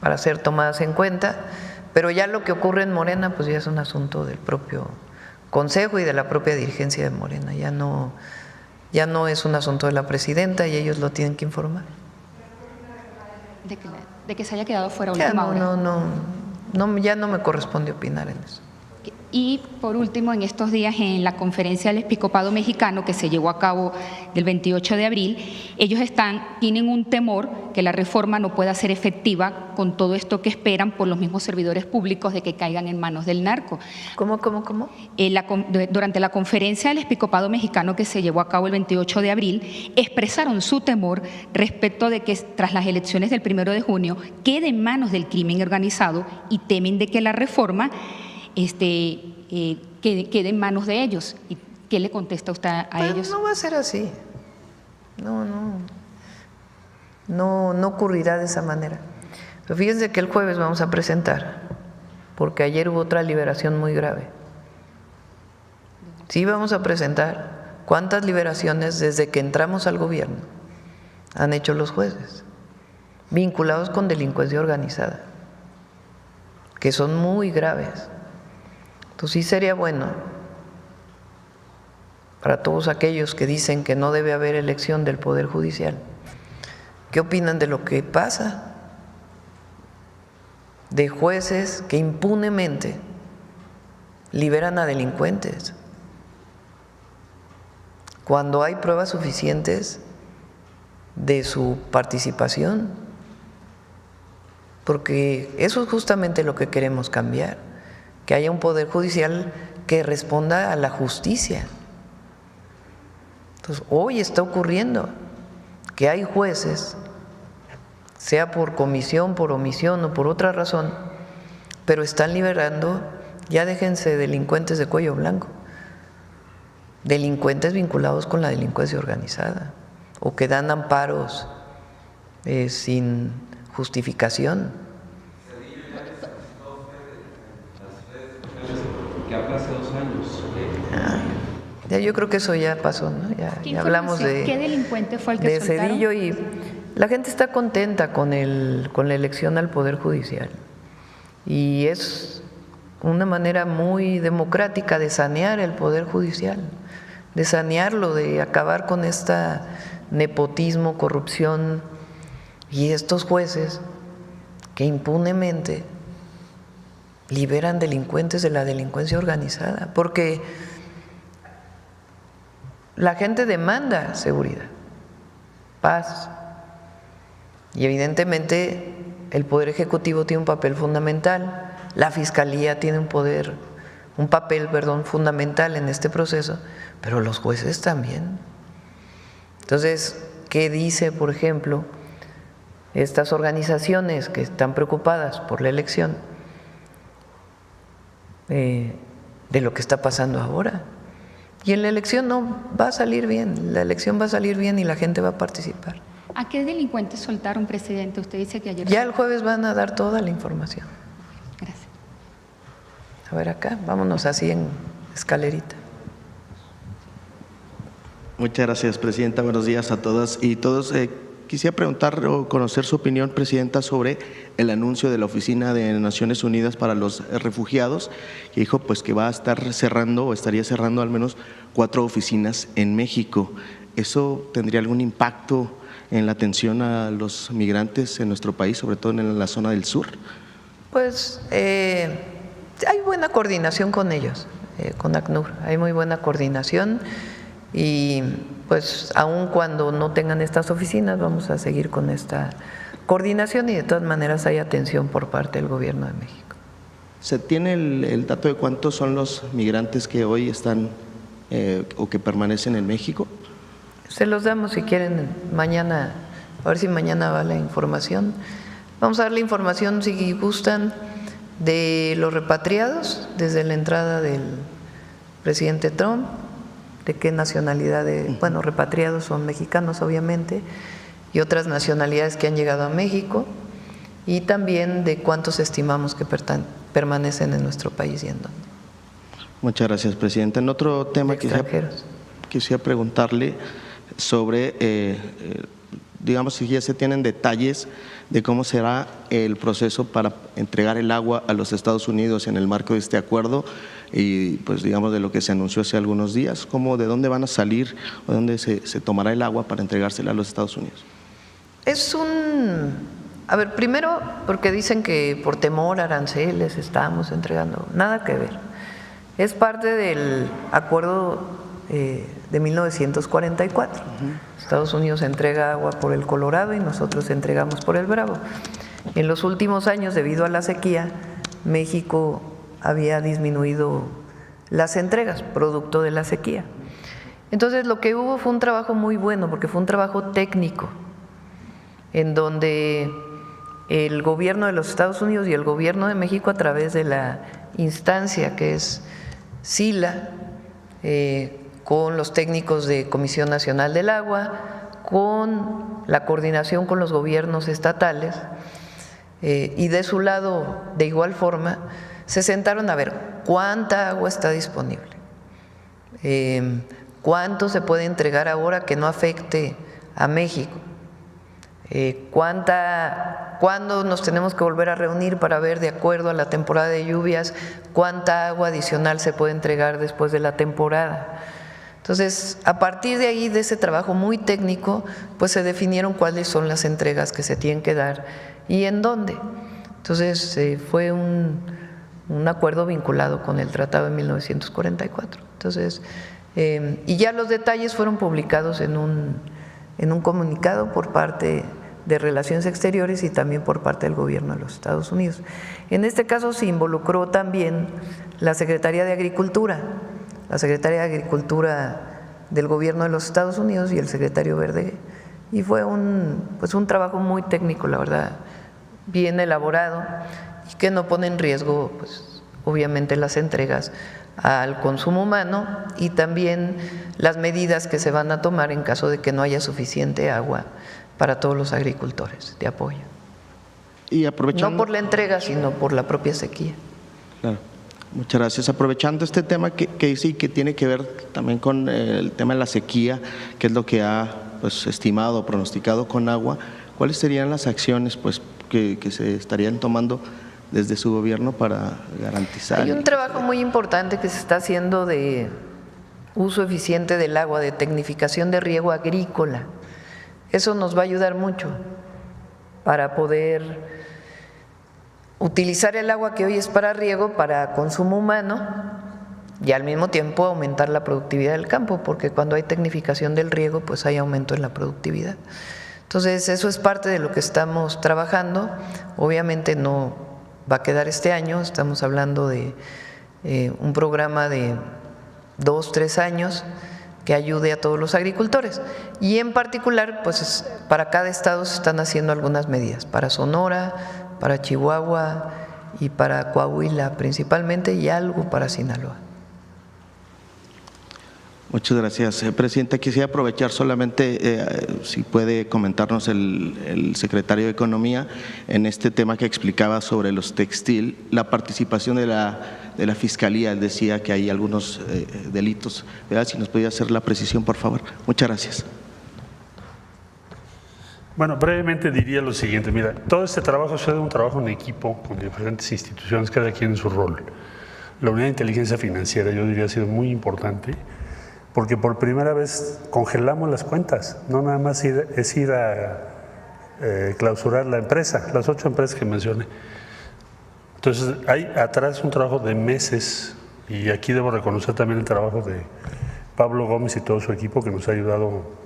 para ser tomadas en cuenta, pero ya lo que ocurre en Morena pues ya es un asunto del propio Consejo y de la propia dirigencia de Morena, ya no es un asunto de la presidenta y ellos lo tienen que informar. De que se haya quedado fuera Ya última hora. Ya no me corresponde opinar en eso. Y por último, en estos días en la conferencia del Episcopado Mexicano que se llevó a cabo del 28 de abril, ellos tienen un temor que la reforma no pueda ser efectiva con todo esto que esperan por los mismos servidores públicos de que caigan en manos del narco. ¿Cómo? Durante la conferencia del Episcopado Mexicano que se llevó a cabo el 28 de abril, expresaron su temor respecto de que tras las elecciones del 1 de junio quede en manos del crimen organizado y temen de que la reforma quede en manos de ellos. ¿Y qué le contesta usted a ellos? No va a ser así. No ocurrirá de esa manera. Pero fíjense que el jueves vamos a presentar, porque ayer hubo otra liberación muy grave. Sí vamos a presentar cuántas liberaciones desde que entramos al gobierno han hecho los jueces, vinculados con delincuencia organizada, que son muy graves. Entonces sí sería bueno para todos aquellos que dicen que no debe haber elección del Poder Judicial. ¿Qué opinan de lo que pasa? De jueces que impunemente liberan a delincuentes cuando hay pruebas suficientes de su participación, porque eso es justamente lo que queremos cambiar, que haya un poder judicial que responda a la justicia. Entonces, hoy está ocurriendo que hay jueces, sea por comisión, por omisión o por otra razón, pero están liberando, ya déjense delincuentes de cuello blanco, delincuentes vinculados con la delincuencia organizada o que dan amparos sin justificación. Que habla hace 2 años. Ya yo creo que eso ya pasó, ¿no? Ya hablamos de ¿Qué delincuente fue el que soltaron? Cedillo, y la gente está contenta con la elección al Poder Judicial y es una manera muy democrática de sanear el Poder Judicial, de sanearlo, de acabar con esta nepotismo, corrupción y estos jueces que impunemente liberan delincuentes de la delincuencia organizada, porque la gente demanda seguridad, paz, Y evidentemente el Poder Ejecutivo tiene un papel fundamental, la Fiscalía tiene un papel fundamental en este proceso, pero los jueces también. Entonces, ¿qué dice, por ejemplo, estas organizaciones que están preocupadas por la elección de lo que está pasando ahora? Y en la elección no va a salir bien, la elección va a salir bien y la gente va a participar. ¿A qué delincuentes soltaron, presidente? Usted dice que ayer… Ya el jueves van a dar toda la información. Gracias. A ver acá, vámonos así en escalerita. Muchas gracias, presidenta. Buenos días a todas y todos. Quisiera preguntar o conocer su opinión, presidenta, sobre el anuncio de la Oficina de Naciones Unidas para los Refugiados, que dijo pues que va a estar cerrando o estaría cerrando al menos 4 oficinas en México. ¿Eso tendría algún impacto en la atención a los migrantes en nuestro país, sobre todo en la zona del sur? Pues hay buena coordinación con ellos, con ACNUR, hay muy buena coordinación y pues aun cuando no tengan estas oficinas vamos a seguir con esta coordinación y de todas maneras hay atención por parte del Gobierno de México. ¿Se tiene el dato de cuántos son los migrantes que hoy están o que permanecen en México? Se los damos si quieren mañana, a ver si mañana va la información. Vamos a dar la información si gustan de los repatriados desde la entrada del presidente Trump, de qué nacionalidad, bueno, repatriados son mexicanos obviamente, y otras nacionalidades que han llegado a México, y también de cuántos estimamos que permanecen en nuestro país y en dónde. Muchas gracias, presidenta. En otro tema quisiera preguntarle sobre, digamos, si ya se tienen detalles de cómo será el proceso para entregar el agua a los Estados Unidos en el marco de este acuerdo y, pues, digamos, de lo que se anunció hace algunos días, de dónde van a salir o de dónde se tomará el agua para entregársela a los Estados Unidos. A ver, primero, porque dicen que por temor a aranceles estamos entregando, nada que ver. Es parte del acuerdo de 1944. Estados Unidos entrega agua por el Colorado y nosotros entregamos por el Bravo. En los últimos años, debido a la sequía, México había disminuido las entregas, producto de la sequía. Entonces, lo que hubo fue un trabajo muy bueno, porque fue un trabajo técnico, en donde el gobierno de los Estados Unidos y el gobierno de México, a través de la instancia que es SILA, con los técnicos de Comisión Nacional del Agua, con la coordinación con los gobiernos estatales y de su lado, de igual forma, se sentaron a ver cuánta agua está disponible, cuánto se puede entregar ahora que no afecte a México, cuándo nos tenemos que volver a reunir para ver, de acuerdo a la temporada de lluvias, cuánta agua adicional se puede entregar después de la temporada. Entonces, a partir de ahí, de ese trabajo muy técnico, pues se definieron cuáles son las entregas que se tienen que dar y en dónde. Entonces, fue un acuerdo vinculado con el Tratado de 1944. Entonces, y ya los detalles fueron publicados en un comunicado por parte de Relaciones Exteriores y también por parte del Gobierno de los Estados Unidos. En este caso se involucró también la Secretaría de Agricultura, del Gobierno de los Estados Unidos y el secretario Verdeguer. Y fue un trabajo muy técnico, la verdad, bien elaborado y que no pone en riesgo, pues, obviamente, las entregas al consumo humano y también las medidas que se van a tomar en caso de que no haya suficiente agua para todos los agricultores de apoyo. Y aprovechando… No por la entrega, sino por la propia sequía. Claro. Muchas gracias. Aprovechando este tema que dice y que tiene que ver también con el tema de la sequía, que es lo que ha, pues, estimado o pronosticado con agua, ¿cuáles serían las acciones, pues, que se estarían tomando desde su gobierno para garantizar? Hay un trabajo muy importante que se está haciendo de uso eficiente del agua, de tecnificación de riego agrícola. Eso nos va a ayudar mucho para poder utilizar el agua que hoy es para riego, para consumo humano y al mismo tiempo aumentar la productividad del campo, porque cuando hay tecnificación del riego, pues hay aumento en la productividad. Entonces, eso es parte de lo que estamos trabajando. Obviamente no va a quedar este año, estamos hablando de un programa de 2, 3 años que ayude a todos los agricultores. Y en particular, pues para cada estado se están haciendo algunas medidas, para Sonora, para Chihuahua y para Coahuila principalmente, y algo para Sinaloa. Muchas gracias, presidenta. Quisiera aprovechar solamente, si puede comentarnos el secretario de Economía en este tema que explicaba sobre los textil, la participación de la Fiscalía. Él decía que hay algunos delitos, ¿verdad? Si nos podía hacer la precisión, por favor. Muchas gracias. Bueno, brevemente diría lo siguiente. Mira, todo este trabajo es un trabajo en equipo con diferentes instituciones, cada quien en su rol. La unidad de inteligencia financiera, yo diría, ha sido muy importante, porque por primera vez congelamos las cuentas, no nada más es ir a clausurar la empresa, las 8 empresas que mencioné. Entonces, hay atrás un trabajo de meses, y aquí debo reconocer también el trabajo de Pablo Gómez y todo su equipo, que nos ha ayudado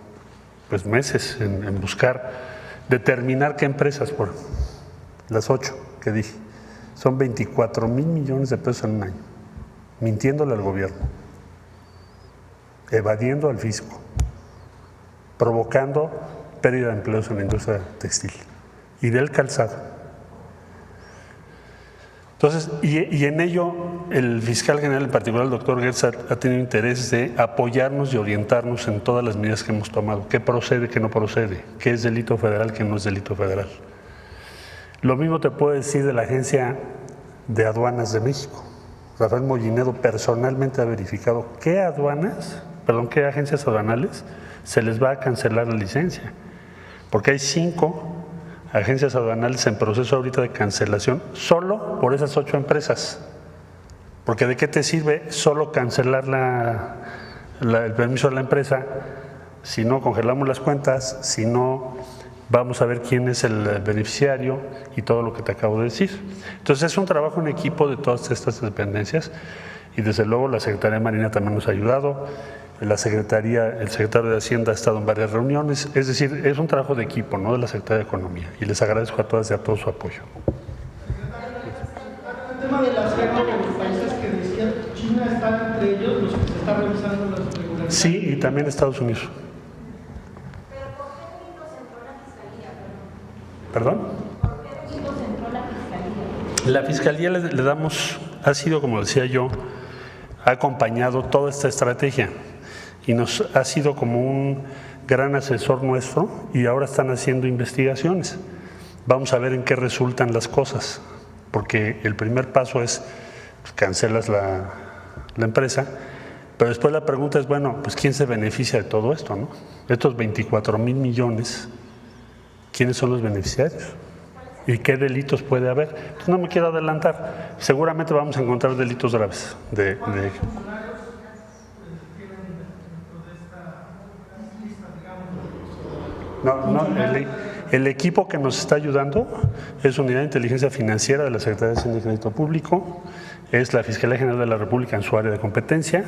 pues meses en buscar, determinar qué empresas, por las 8 que dije, son 24,000 millones de pesos en un año, mintiéndole al gobierno, evadiendo al fisco, provocando pérdida de empleos en la industria textil y del calzado. Entonces, y en ello el fiscal general, en particular el doctor Gertz, ha tenido interés de apoyarnos y orientarnos en todas las medidas que hemos tomado, qué procede, qué no procede, qué es delito federal, qué no es delito federal. Lo mismo te puedo decir de la Agencia de Aduanas de México. Rafael Mollinedo personalmente ha verificado qué agencias aduanales se les va a cancelar la licencia, porque hay 5 agencias aduanales en proceso ahorita de cancelación solo por esas 8 empresas, porque ¿de qué te sirve solo cancelar el permiso de la empresa si no congelamos las cuentas, si no vamos a ver quién es el beneficiario y todo lo que te acabo de decir? Entonces es un trabajo en equipo de todas estas dependencias, y desde luego la Secretaría de Marina también nos ha ayudado. El secretario de Hacienda ha estado en varias reuniones, es decir, es un trabajo de equipo, no de la Secretaría de Economía, y les agradezco a todas y a todos su apoyo. El tema del acero de los países que decían, China está entre ellos los que se están revisando las regularidades. Sí, y también Estados Unidos. ¿Pero por qué delitos entró la Fiscalía? ¿Perdón? ¿Por qué delitos entró la Fiscalía? La Fiscalía le damos, ha sido, como decía yo, ha acompañado toda esta estrategia y nos ha sido como un gran asesor nuestro, y ahora están haciendo investigaciones. Vamos a ver en qué resultan las cosas, porque el primer paso es pues, cancelas la empresa, pero después la pregunta es, bueno, pues ¿quién se beneficia de todo esto, no? Estos 24,000 millones, ¿quiénes son los beneficiarios? ¿Y qué delitos puede haber? Entonces, no me quiero adelantar, seguramente vamos a encontrar delitos graves el equipo que nos está ayudando es Unidad de Inteligencia Financiera de la Secretaría de Hacienda y Crédito Público, es la Fiscalía General de la República en su área de competencia,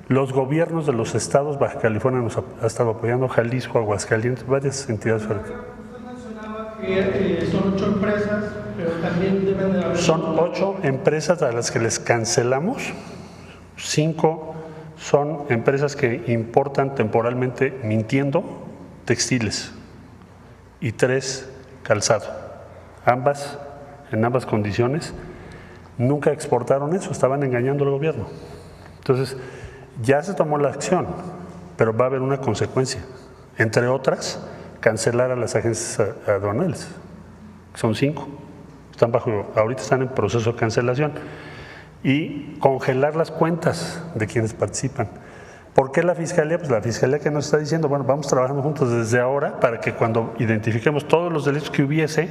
los gobiernos de los estados, Baja California nos ha estado apoyando, Jalisco, Aguascalientes, varias entidades federales. Usted mencionaba que son 8 empresas, pero también deben de haber… Son 8 empresas a las que les cancelamos, 5 son empresas que importan temporalmente, mintiendo, textiles, y 3 calzado. En ambas condiciones nunca exportaron eso, estaban engañando al gobierno. Entonces, ya se tomó la acción, pero va a haber una consecuencia, entre otras, cancelar a las agencias aduanales. Son 5, ahorita están en proceso de cancelación, y congelar las cuentas de quienes participan. ¿Por qué la Fiscalía? Pues la Fiscalía que nos está diciendo, bueno, vamos trabajando juntos desde ahora para que cuando identifiquemos todos los delitos que hubiese,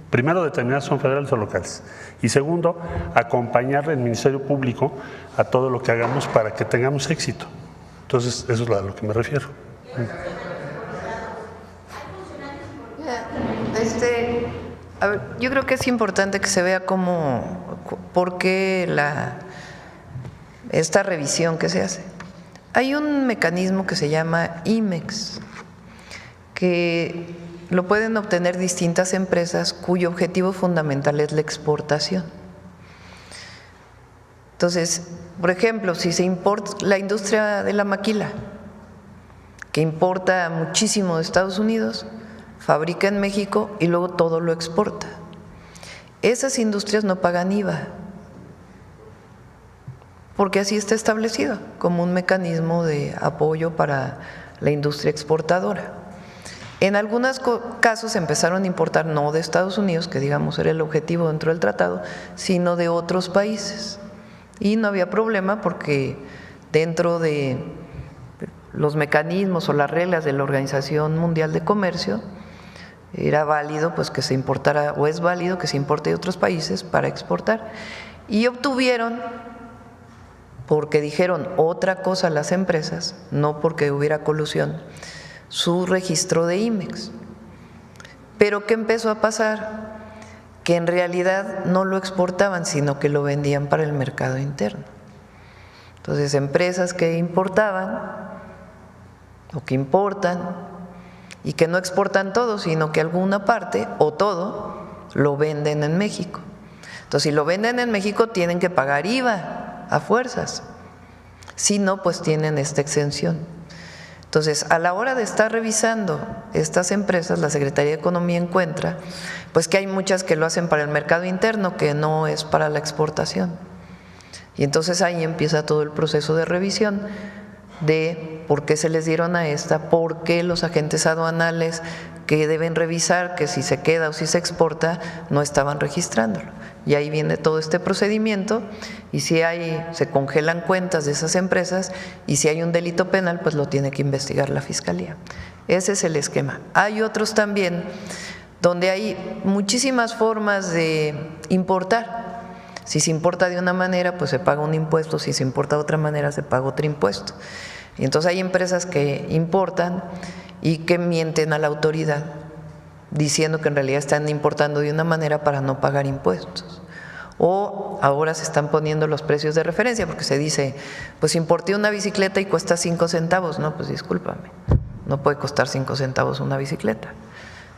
primero determinar si son federales o locales, y segundo, acompañar al Ministerio Público a todo lo que hagamos para que tengamos éxito. Entonces, eso es a lo que me refiero. A ver, yo creo que es importante que se vea por qué esta revisión que se hace. Hay un mecanismo que se llama IMEX, que lo pueden obtener distintas empresas cuyo objetivo fundamental es la exportación. Entonces, por ejemplo, si se importa la industria de la maquila, que importa muchísimo de Estados Unidos, fabrica en México y luego todo lo exporta. Esas industrias no pagan IVA, porque así está establecido como un mecanismo de apoyo para la industria exportadora. En algunos casos empezaron a importar no de Estados Unidos, que digamos era el objetivo dentro del tratado, sino de otros países. Y no había problema porque dentro de los mecanismos o las reglas de la Organización Mundial de Comercio era válido pues que se importara, o es válido que se importe de otros países para exportar. Y obtuvieron, porque dijeron otra cosa las empresas, no porque hubiera colusión, su registro de IMEX. Pero ¿qué empezó a pasar? Que en realidad no lo exportaban, sino que lo vendían para el mercado interno. Entonces, empresas que importaban o que importan y que no exportan todo, sino que alguna parte o todo lo venden en México. Entonces, si lo venden en México, tienen que pagar IVA a fuerzas. Si no, pues tienen esta exención. Entonces, a la hora de estar revisando estas empresas, la Secretaría de Economía encuentra pues que hay muchas que lo hacen para el mercado interno, que no es para la exportación. Y entonces ahí empieza todo el proceso de revisión de por qué se les dieron a esta, por qué los agentes aduanales que deben revisar que si se queda o si se exporta no estaban registrándolo. Y ahí viene todo este procedimiento, y si se congelan cuentas de esas empresas, y si hay un delito penal, pues lo tiene que investigar la Fiscalía. Ese es el esquema. Hay otros también donde hay muchísimas formas de importar. Si se importa de una manera, pues se paga un impuesto, si se importa de otra manera, se paga otro impuesto. Y entonces hay empresas que importan y que mienten a la autoridad, diciendo que en realidad están importando de una manera para no pagar impuestos. O ahora se están poniendo los precios de referencia, porque se dice, pues importé una bicicleta y cuesta 5 centavos. No, pues discúlpame, no puede costar 5 centavos una bicicleta.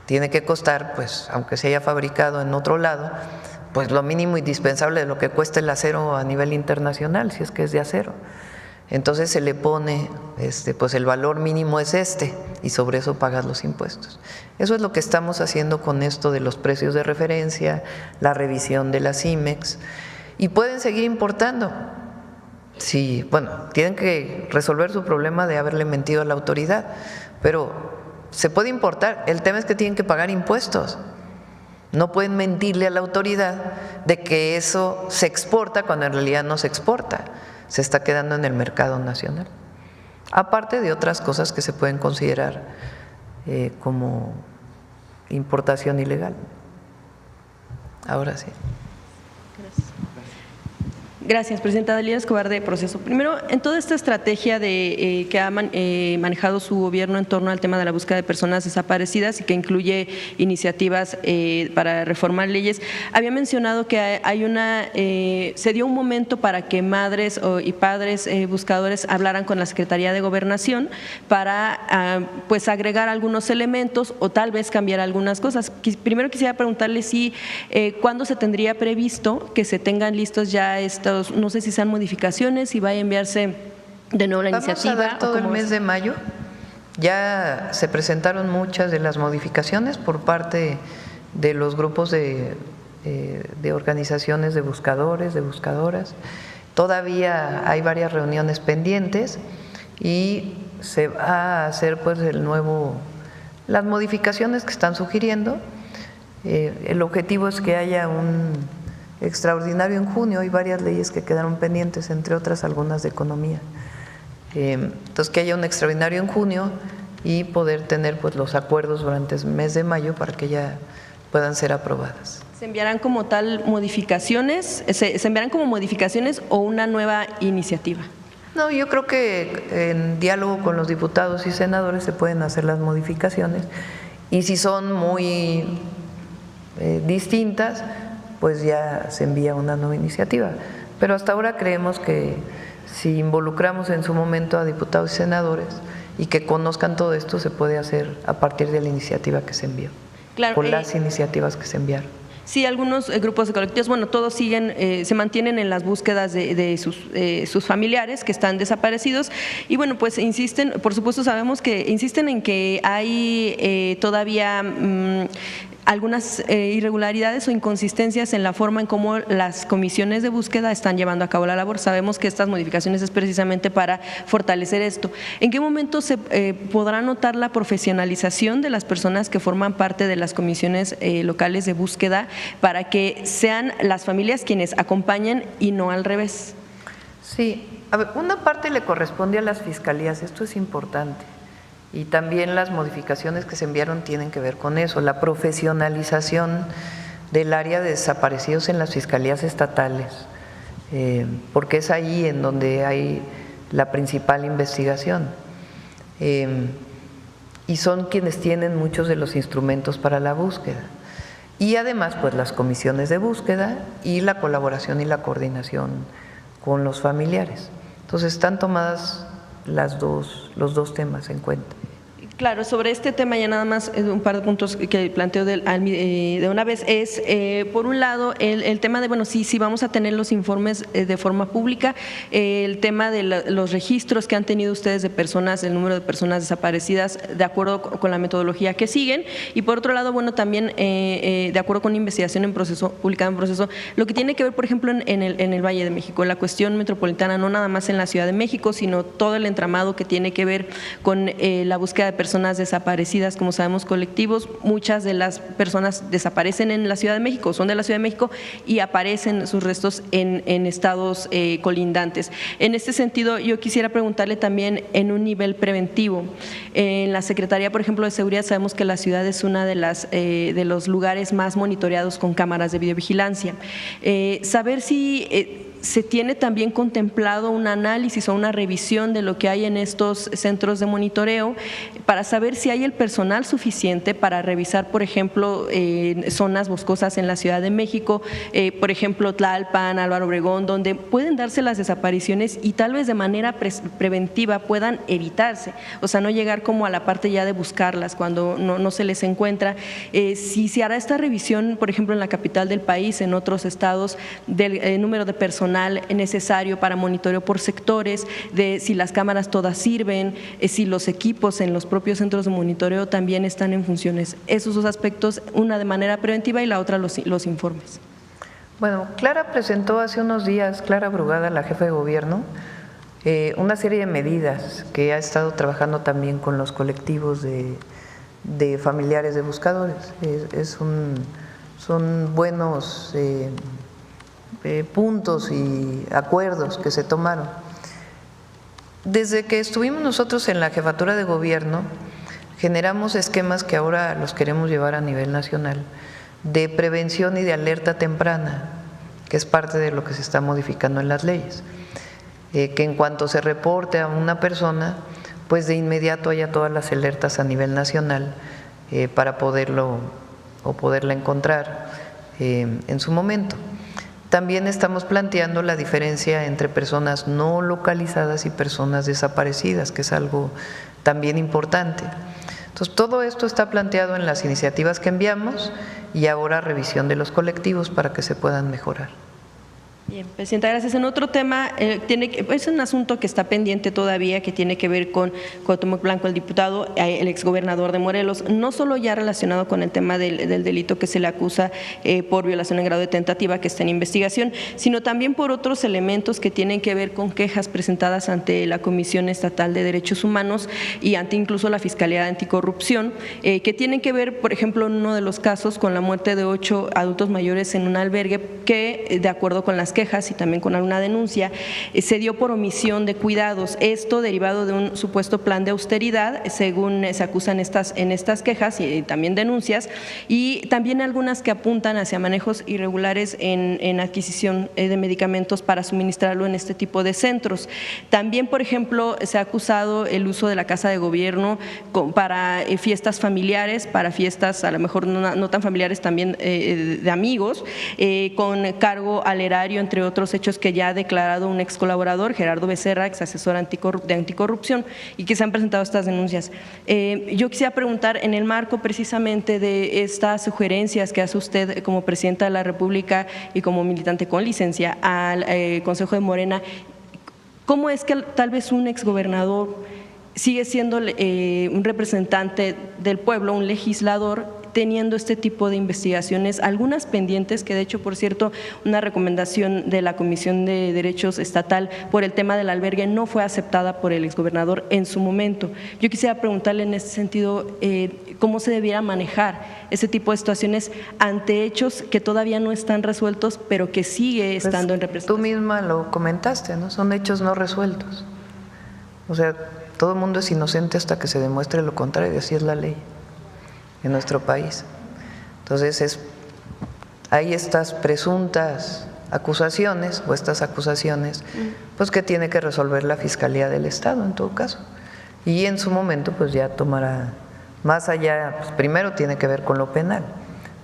Tiene que costar, pues aunque se haya fabricado en otro lado, pues lo mínimo indispensable de lo que cuesta el acero a nivel internacional, si es que es de acero. Entonces se le pone, pues el valor mínimo es y sobre eso pagas los impuestos. Eso es lo que estamos haciendo con esto de los precios de referencia, la revisión de las IMEX, y pueden seguir importando. Sí, bueno, tienen que resolver su problema de haberle mentido a la autoridad, pero se puede importar, el tema es que tienen que pagar impuestos. No pueden mentirle a la autoridad de que eso se exporta cuando en realidad no se exporta, se está quedando en el mercado nacional. Aparte de otras cosas que se pueden considerar como importación ilegal. Ahora sí. Gracias, presidenta. Dalila Escobar, de Proceso. Primero, en toda esta estrategia que ha manejado su gobierno en torno al tema de la búsqueda de personas desaparecidas y que incluye iniciativas para reformar leyes, había mencionado que se dio un momento para que madres y padres buscadores hablaran con la Secretaría de Gobernación para pues agregar algunos elementos o tal vez cambiar algunas cosas. Primero quisiera preguntarle si cuándo se tendría previsto que se tengan listos ya estos, no sé si sean modificaciones, si va a enviarse de nuevo la iniciativa. Vamos a dar todo el mes de mayo. Ya se presentaron muchas de las modificaciones por parte de los grupos de organizaciones de buscadores, de buscadoras. Todavía hay varias reuniones pendientes y se va a hacer pues las modificaciones que están sugiriendo. El objetivo es que haya un extraordinario en junio. Hay varias leyes que quedaron pendientes, entre otras algunas de economía. Entonces, que haya un extraordinario en junio y poder tener pues los acuerdos durante el mes de mayo para que ya puedan ser aprobadas. ¿Se enviarán como tal modificaciones? ¿Se enviarán como modificaciones o una nueva iniciativa? No, yo creo que en diálogo con los diputados y senadores se pueden hacer las modificaciones, y si son muy distintas, pues ya se envía una nueva iniciativa. Pero hasta ahora creemos que si involucramos en su momento a diputados y senadores y que conozcan todo esto se puede hacer a partir de la iniciativa que se envió, Claro, o las iniciativas que se enviaron. Sí, algunos grupos de colectivos, bueno, todos siguen, se mantienen en las búsquedas de sus familiares que están desaparecidos y bueno, pues insisten, por supuesto sabemos que insisten en que hay todavía algunas irregularidades o inconsistencias en la forma en cómo las comisiones de búsqueda están llevando a cabo la labor. Sabemos que estas modificaciones es precisamente para fortalecer esto. ¿En qué momento se podrá notar la profesionalización de las personas que forman parte de las comisiones locales de búsqueda para que sean las familias quienes acompañen y no al revés? Sí, a ver, una parte le corresponde a las fiscalías, esto es importante. Y también las modificaciones que se enviaron tienen que ver con eso, la profesionalización del área de desaparecidos en las fiscalías estatales, porque es ahí en donde hay la principal investigación. Y son quienes tienen muchos de los instrumentos para la búsqueda. Y además, pues las comisiones de búsqueda y la colaboración y la coordinación con los familiares. Entonces están tomadas los dos temas en cuenta. Claro, sobre este tema ya nada más un par de puntos que planteo de una vez es, por un lado, el tema de, bueno, sí vamos a tener los informes de forma pública, el tema de los registros que han tenido ustedes de personas, el número de personas desaparecidas de acuerdo con la metodología que siguen y por otro lado, bueno, también de acuerdo con investigación en proceso, publicada en proceso, lo que tiene que ver, por ejemplo, en el Valle de México, la cuestión metropolitana, no nada más en la Ciudad de México, sino todo el entramado que tiene que ver con la búsqueda de personas desaparecidas, como sabemos, colectivos. Muchas de las personas desaparecen en la Ciudad de México, son de la Ciudad de México y aparecen sus restos en estados colindantes. En este sentido, yo quisiera preguntarle también en un nivel preventivo. En la Secretaría, por ejemplo, de Seguridad, sabemos que la ciudad es una de los lugares más monitoreados con cámaras de videovigilancia. Saber si se tiene también contemplado un análisis o una revisión de lo que hay en estos centros de monitoreo para saber si hay el personal suficiente para revisar, por ejemplo, zonas boscosas en la Ciudad de México, por ejemplo, Tlalpan, Álvaro Obregón, donde pueden darse las desapariciones y tal vez de manera preventiva puedan evitarse, o sea, no llegar como a la parte ya de buscarlas cuando no se les encuentra. Si se hará esta revisión, por ejemplo, en la capital del país, en otros estados, del número de personal necesario para monitoreo por sectores, de si las cámaras todas sirven, si los equipos en los propios centros de monitoreo también están en funciones. Esos dos aspectos, una de manera preventiva y la otra los informes. Bueno, Clara presentó hace unos días, Clara Brugada, la jefa de gobierno, una serie de medidas que ha estado trabajando también con los colectivos de familiares de buscadores. Son buenos puntos y acuerdos que se tomaron. Desde que estuvimos nosotros en la jefatura de gobierno, generamos esquemas que ahora los queremos llevar a nivel nacional, de prevención y de alerta temprana, que es parte de lo que se está modificando en las leyes. Que en cuanto se reporte a una persona, pues de inmediato haya todas las alertas a nivel nacional para poderla encontrar en su momento. También estamos planteando la diferencia entre personas no localizadas y personas desaparecidas, que es algo también importante. Entonces, todo esto está planteado en las iniciativas que enviamos y ahora revisión de los colectivos para que se puedan mejorar. Bien, Presidenta, gracias. En otro tema, es un asunto que está pendiente todavía, que tiene que ver con Cuauhtémoc Blanco, el diputado, el exgobernador de Morelos, no solo ya relacionado con el tema del delito que se le acusa por violación en grado de tentativa, que está en investigación, sino también por otros elementos que tienen que ver con quejas presentadas ante la Comisión Estatal de Derechos Humanos y ante incluso la Fiscalía de Anticorrupción, que tienen que ver, por ejemplo, en uno de los casos con la muerte de 8 adultos mayores en un albergue que, de acuerdo con las quejas y también con alguna denuncia, se dio por omisión de cuidados. Esto derivado de un supuesto plan de austeridad, según se acusan en estas quejas y también denuncias, y también algunas que apuntan hacia manejos irregulares en adquisición de medicamentos para suministrarlo en este tipo de centros. También, por ejemplo, se ha acusado el uso de la Casa de Gobierno para fiestas familiares, para fiestas a lo mejor no tan familiares, también de amigos, con cargo al erario entre otros hechos que ya ha declarado un ex colaborador, Gerardo Becerra, ex asesor de anticorrupción, y que se han presentado estas denuncias. Yo quisiera preguntar, en el marco precisamente de estas sugerencias que hace usted como presidenta de la República y como militante con licencia al Consejo de Morena, ¿cómo es que tal vez un exgobernador sigue siendo un representante del pueblo, un legislador, teniendo este tipo de investigaciones, algunas pendientes, que de hecho, por cierto, una recomendación de la Comisión de Derechos Estatal por el tema del albergue no fue aceptada por el exgobernador en su momento? Yo quisiera preguntarle en ese sentido cómo se debiera manejar ese tipo de situaciones ante hechos que todavía no están resueltos, pero que sigue estando en representación. Tú misma lo comentaste, ¿no? Son hechos no resueltos. O sea, todo el mundo es inocente hasta que se demuestre lo contrario, así es la ley en nuestro país. Entonces, hay estas presuntas acusaciones o estas acusaciones, pues que tiene que resolver la Fiscalía del Estado en todo caso. Y en su momento, pues ya tomará, más allá, pues primero tiene que ver con lo penal,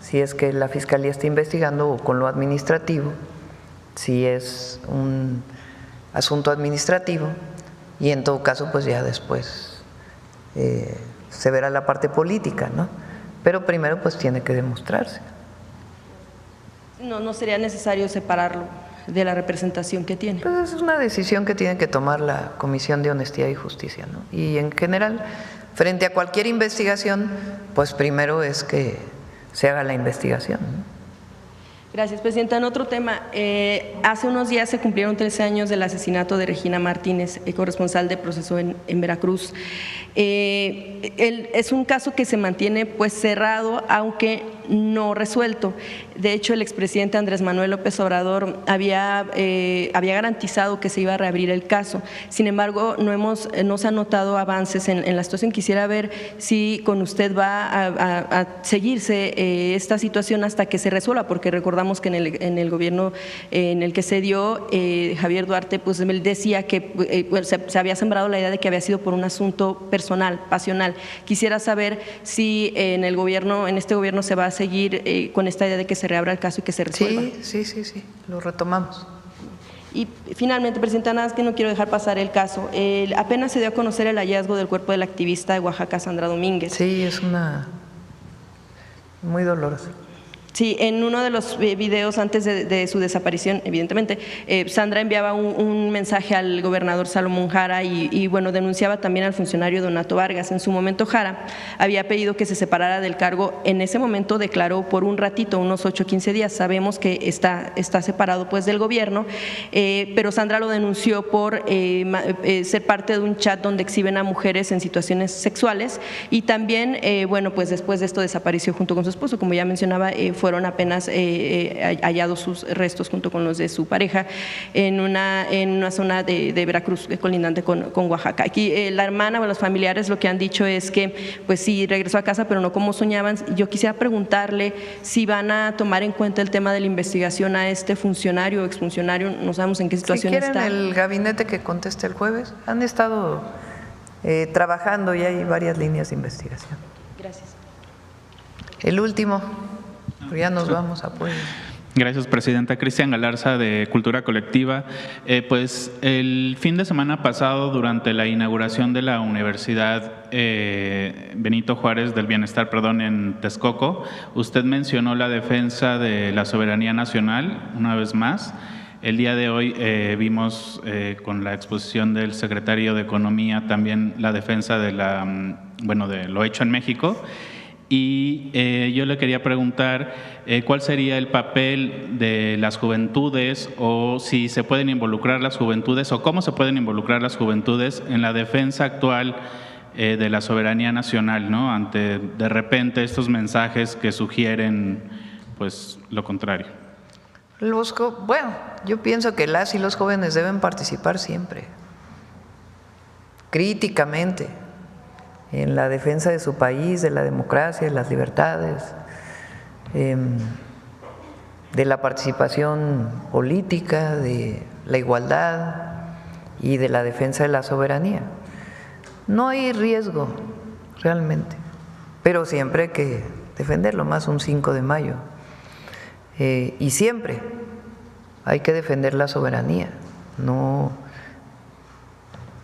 si es que la Fiscalía está investigando, o con lo administrativo, si es un asunto administrativo, y en todo caso, pues ya después se verá la parte política, ¿no? Pero primero pues tiene que demostrarse. No sería necesario separarlo de la representación que tiene. Pues es una decisión que tiene que tomar la Comisión de Honestidad y Justicia, ¿no? Y en general, frente a cualquier investigación, pues primero es que se haga la investigación, ¿no? Gracias, Presidenta. En otro tema, hace unos días se cumplieron 13 años del asesinato de Regina Martínez, corresponsal de Proceso en Veracruz. Es un caso que se mantiene pues cerrado, aunque no resuelto. De hecho, el expresidente Andrés Manuel López Obrador había garantizado que se iba a reabrir el caso. Sin embargo, no se han notado avances en la situación. Quisiera ver si con usted va a seguirse esta situación hasta que se resuelva, porque recordamos que en el gobierno en el que se dio, Javier Duarte, pues él decía que se había sembrado la idea de que había sido por un asunto personal, pasional. Quisiera saber si en este gobierno se va a seguir con esta idea de que se reabra el caso y que se resuelva. Sí, lo retomamos. Y finalmente, Presidenta, nada más que no quiero dejar pasar el caso. Apenas se dio a conocer el hallazgo del cuerpo de la activista de Oaxaca, Sandra Domínguez. Sí, es muy doloroso. Sí, en uno de los videos antes de su desaparición, evidentemente, Sandra enviaba un mensaje al gobernador Salomón Jara y bueno, denunciaba también al funcionario Donato Vargas. En su momento, Jara había pedido que se separara del cargo. En ese momento declaró por un ratito, unos 8 o 15 días. Sabemos que está separado pues del gobierno, pero Sandra lo denunció por ser parte de un chat donde exhiben a mujeres en situaciones sexuales, y también, bueno, pues después de esto desapareció junto con su esposo, como ya mencionaba. Fueron apenas hallados sus restos junto con los de su pareja en una zona de Veracruz, colindante con Oaxaca. Aquí la hermana o los familiares lo que han dicho es que pues sí regresó a casa, pero no como soñaban. Yo quisiera preguntarle si van a tomar en cuenta el tema de la investigación a este funcionario o exfuncionario. No sabemos en qué situación está. Si quieren el gabinete que conteste el jueves, han estado trabajando y hay varias líneas de investigación. Gracias. El último. Ya nos vamos a Puebla. Gracias, Presidenta. Cristian Galarza, de Cultura Colectiva. Pues el fin de semana pasado, durante la inauguración de la Universidad Benito Juárez del Bienestar, en Texcoco, usted mencionó la defensa de la soberanía nacional una vez más. El día de hoy vimos con la exposición del secretario de Economía también la defensa de lo hecho en México. Y yo le quería preguntar cuál sería el papel de las juventudes, o si se pueden involucrar las juventudes, o cómo se pueden involucrar las juventudes en la defensa actual de la soberanía nacional, ¿no? Ante de repente estos mensajes que sugieren pues lo contrario. Bueno, yo pienso que las y los jóvenes deben participar siempre, críticamente, en la defensa de su país, de la democracia, de las libertades, de la participación política, de la igualdad y de la defensa de la soberanía. No hay riesgo realmente, pero siempre hay que defenderlo, más un 5 de mayo. Y siempre hay que defender la soberanía. No,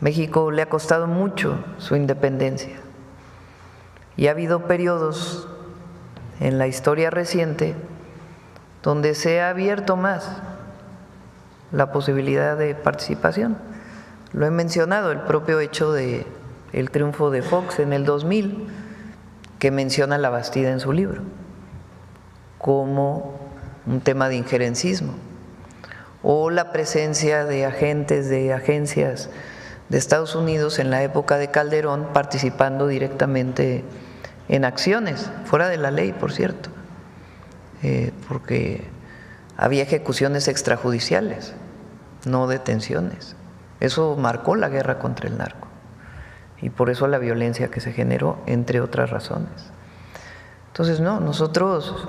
México le ha costado mucho su independencia y ha habido periodos en la historia reciente donde se ha abierto más la posibilidad de participación. Lo he mencionado, el propio hecho de el triunfo de Fox en el 2000, que menciona la Bastida en su libro como un tema de injerencismo, o la presencia de agentes de agencias de Estados Unidos en la época de Calderón participando directamente en acciones, fuera de la ley, por cierto, porque había ejecuciones extrajudiciales, no detenciones. Eso marcó la guerra contra el narco y por eso la violencia que se generó, entre otras razones. Entonces, no, nosotros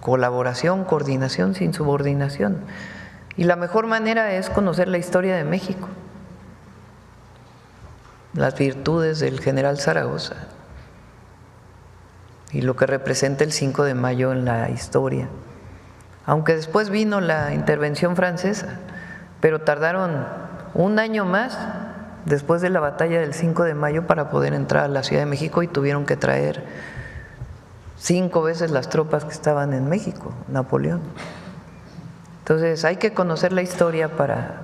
colaboración, coordinación sin subordinación. Y la mejor manera es conocer la historia de México, las virtudes del general Zaragoza y lo que representa el 5 de mayo en la historia. Aunque después vino la intervención francesa, pero tardaron un año más después de la batalla del 5 de mayo para poder entrar a la Ciudad de México y tuvieron que traer 5 veces las tropas que estaban en México, Napoleón. Entonces hay que conocer la historia para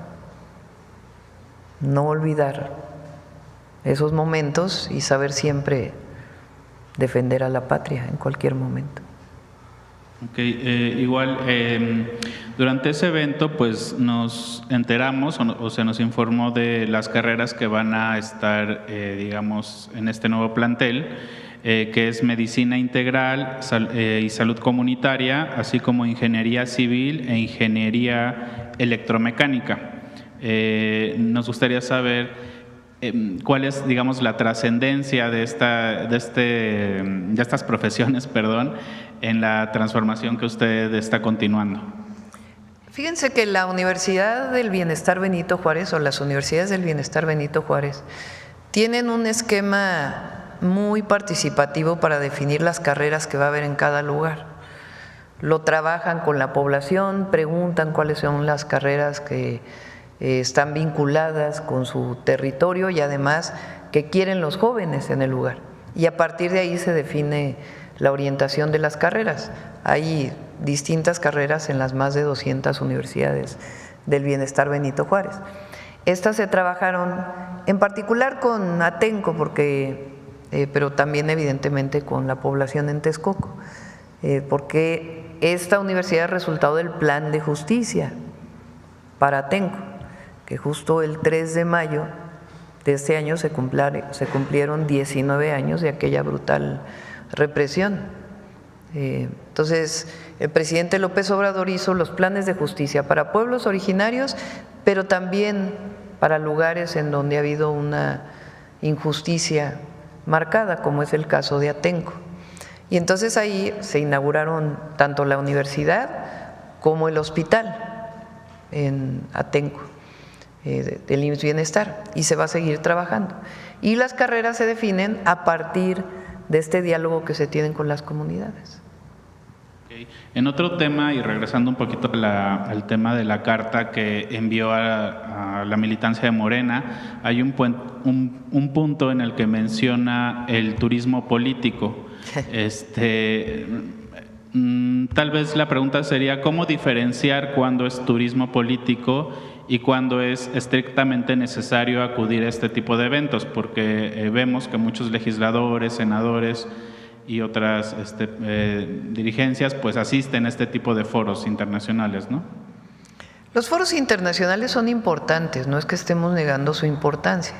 no olvidar esos momentos y saber siempre defender a la patria en cualquier momento. Igual, durante ese evento pues nos enteramos o se nos informó de las carreras que van a estar, digamos, en este nuevo plantel, que es Medicina Integral y Salud Comunitaria, así como Ingeniería Civil e Ingeniería Electromecánica. Nos gustaría saber cuál es, digamos, la trascendencia de estas profesiones, en la transformación que usted está continuando. Fíjense que la Universidad del Bienestar Benito Juárez o las Universidades del Bienestar Benito Juárez tienen un esquema muy participativo para definir las carreras que va a haber en cada lugar. Lo trabajan con la población, preguntan cuáles son las carreras que están vinculadas con su territorio y además que quieren los jóvenes en el lugar. Y a partir de ahí se define la orientación de las carreras. Hay distintas carreras en las más de 200 universidades del Bienestar Benito Juárez. Estas se trabajaron en particular con Atenco, pero también evidentemente con la población en Texcoco, porque esta universidad es resultado del plan de justicia para Atenco, que justo el 3 de mayo de este año se cumplieron 19 años de aquella brutal represión. Entonces, el presidente López Obrador hizo los planes de justicia para pueblos originarios, pero también para lugares en donde ha habido una injusticia marcada, como es el caso de Atenco. Y entonces ahí se inauguraron tanto la universidad como el hospital en Atenco, del IMSS Bienestar, y se va a seguir trabajando. Y las carreras se definen a partir de este diálogo que se tienen con las comunidades. En otro tema, y regresando un poquito al tema de la carta que envió a la militancia de Morena, hay un punto en el que menciona el turismo político. Tal vez la pregunta sería, ¿cómo diferenciar cuándo es turismo político y cuándo es estrictamente necesario acudir a este tipo de eventos? Porque vemos que muchos legisladores, senadores y otras dirigencias pues asisten a este tipo de foros internacionales, ¿no? Los foros internacionales son importantes, no es que estemos negando su importancia.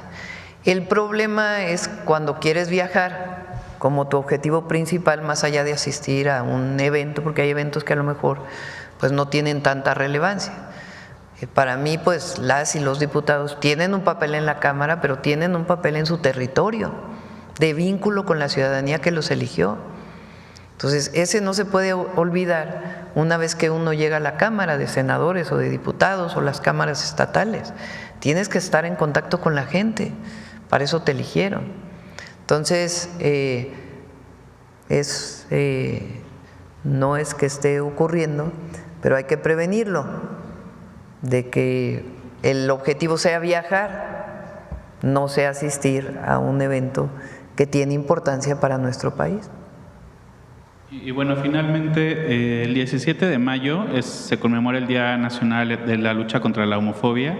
El problema es cuando quieres viajar como tu objetivo principal, más allá de asistir a un evento, porque hay eventos que a lo mejor pues no tienen tanta relevancia. Para mí, pues las y los diputados tienen un papel en la Cámara, pero tienen un papel en su territorio, de vínculo con la ciudadanía que los eligió. Entonces, ese no se puede olvidar una vez que uno llega a la Cámara de senadores o de diputados o las cámaras estatales. Tienes que estar en contacto con la gente, para eso te eligieron. Entonces, no es que esté ocurriendo, pero hay que prevenirlo. de que el objetivo sea viajar, no sea asistir a un evento que tiene importancia para nuestro país. Y bueno, finalmente, el 17 de mayo se conmemora el Día Nacional de la Lucha contra la Homofobia.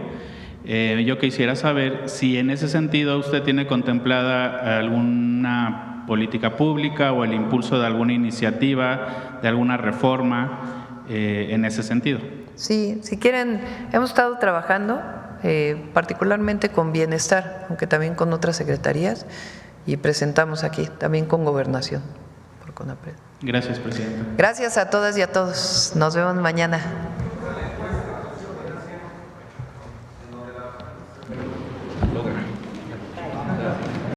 Yo quisiera saber si en ese sentido usted tiene contemplada alguna política pública o el impulso de alguna iniciativa, de alguna reforma en ese sentido. Sí, si quieren, hemos estado trabajando particularmente con Bienestar, aunque también con otras secretarías, y presentamos aquí también con Gobernación, por CONAPRED. Gracias, presidenta. Gracias a todas y a todos. Nos vemos mañana.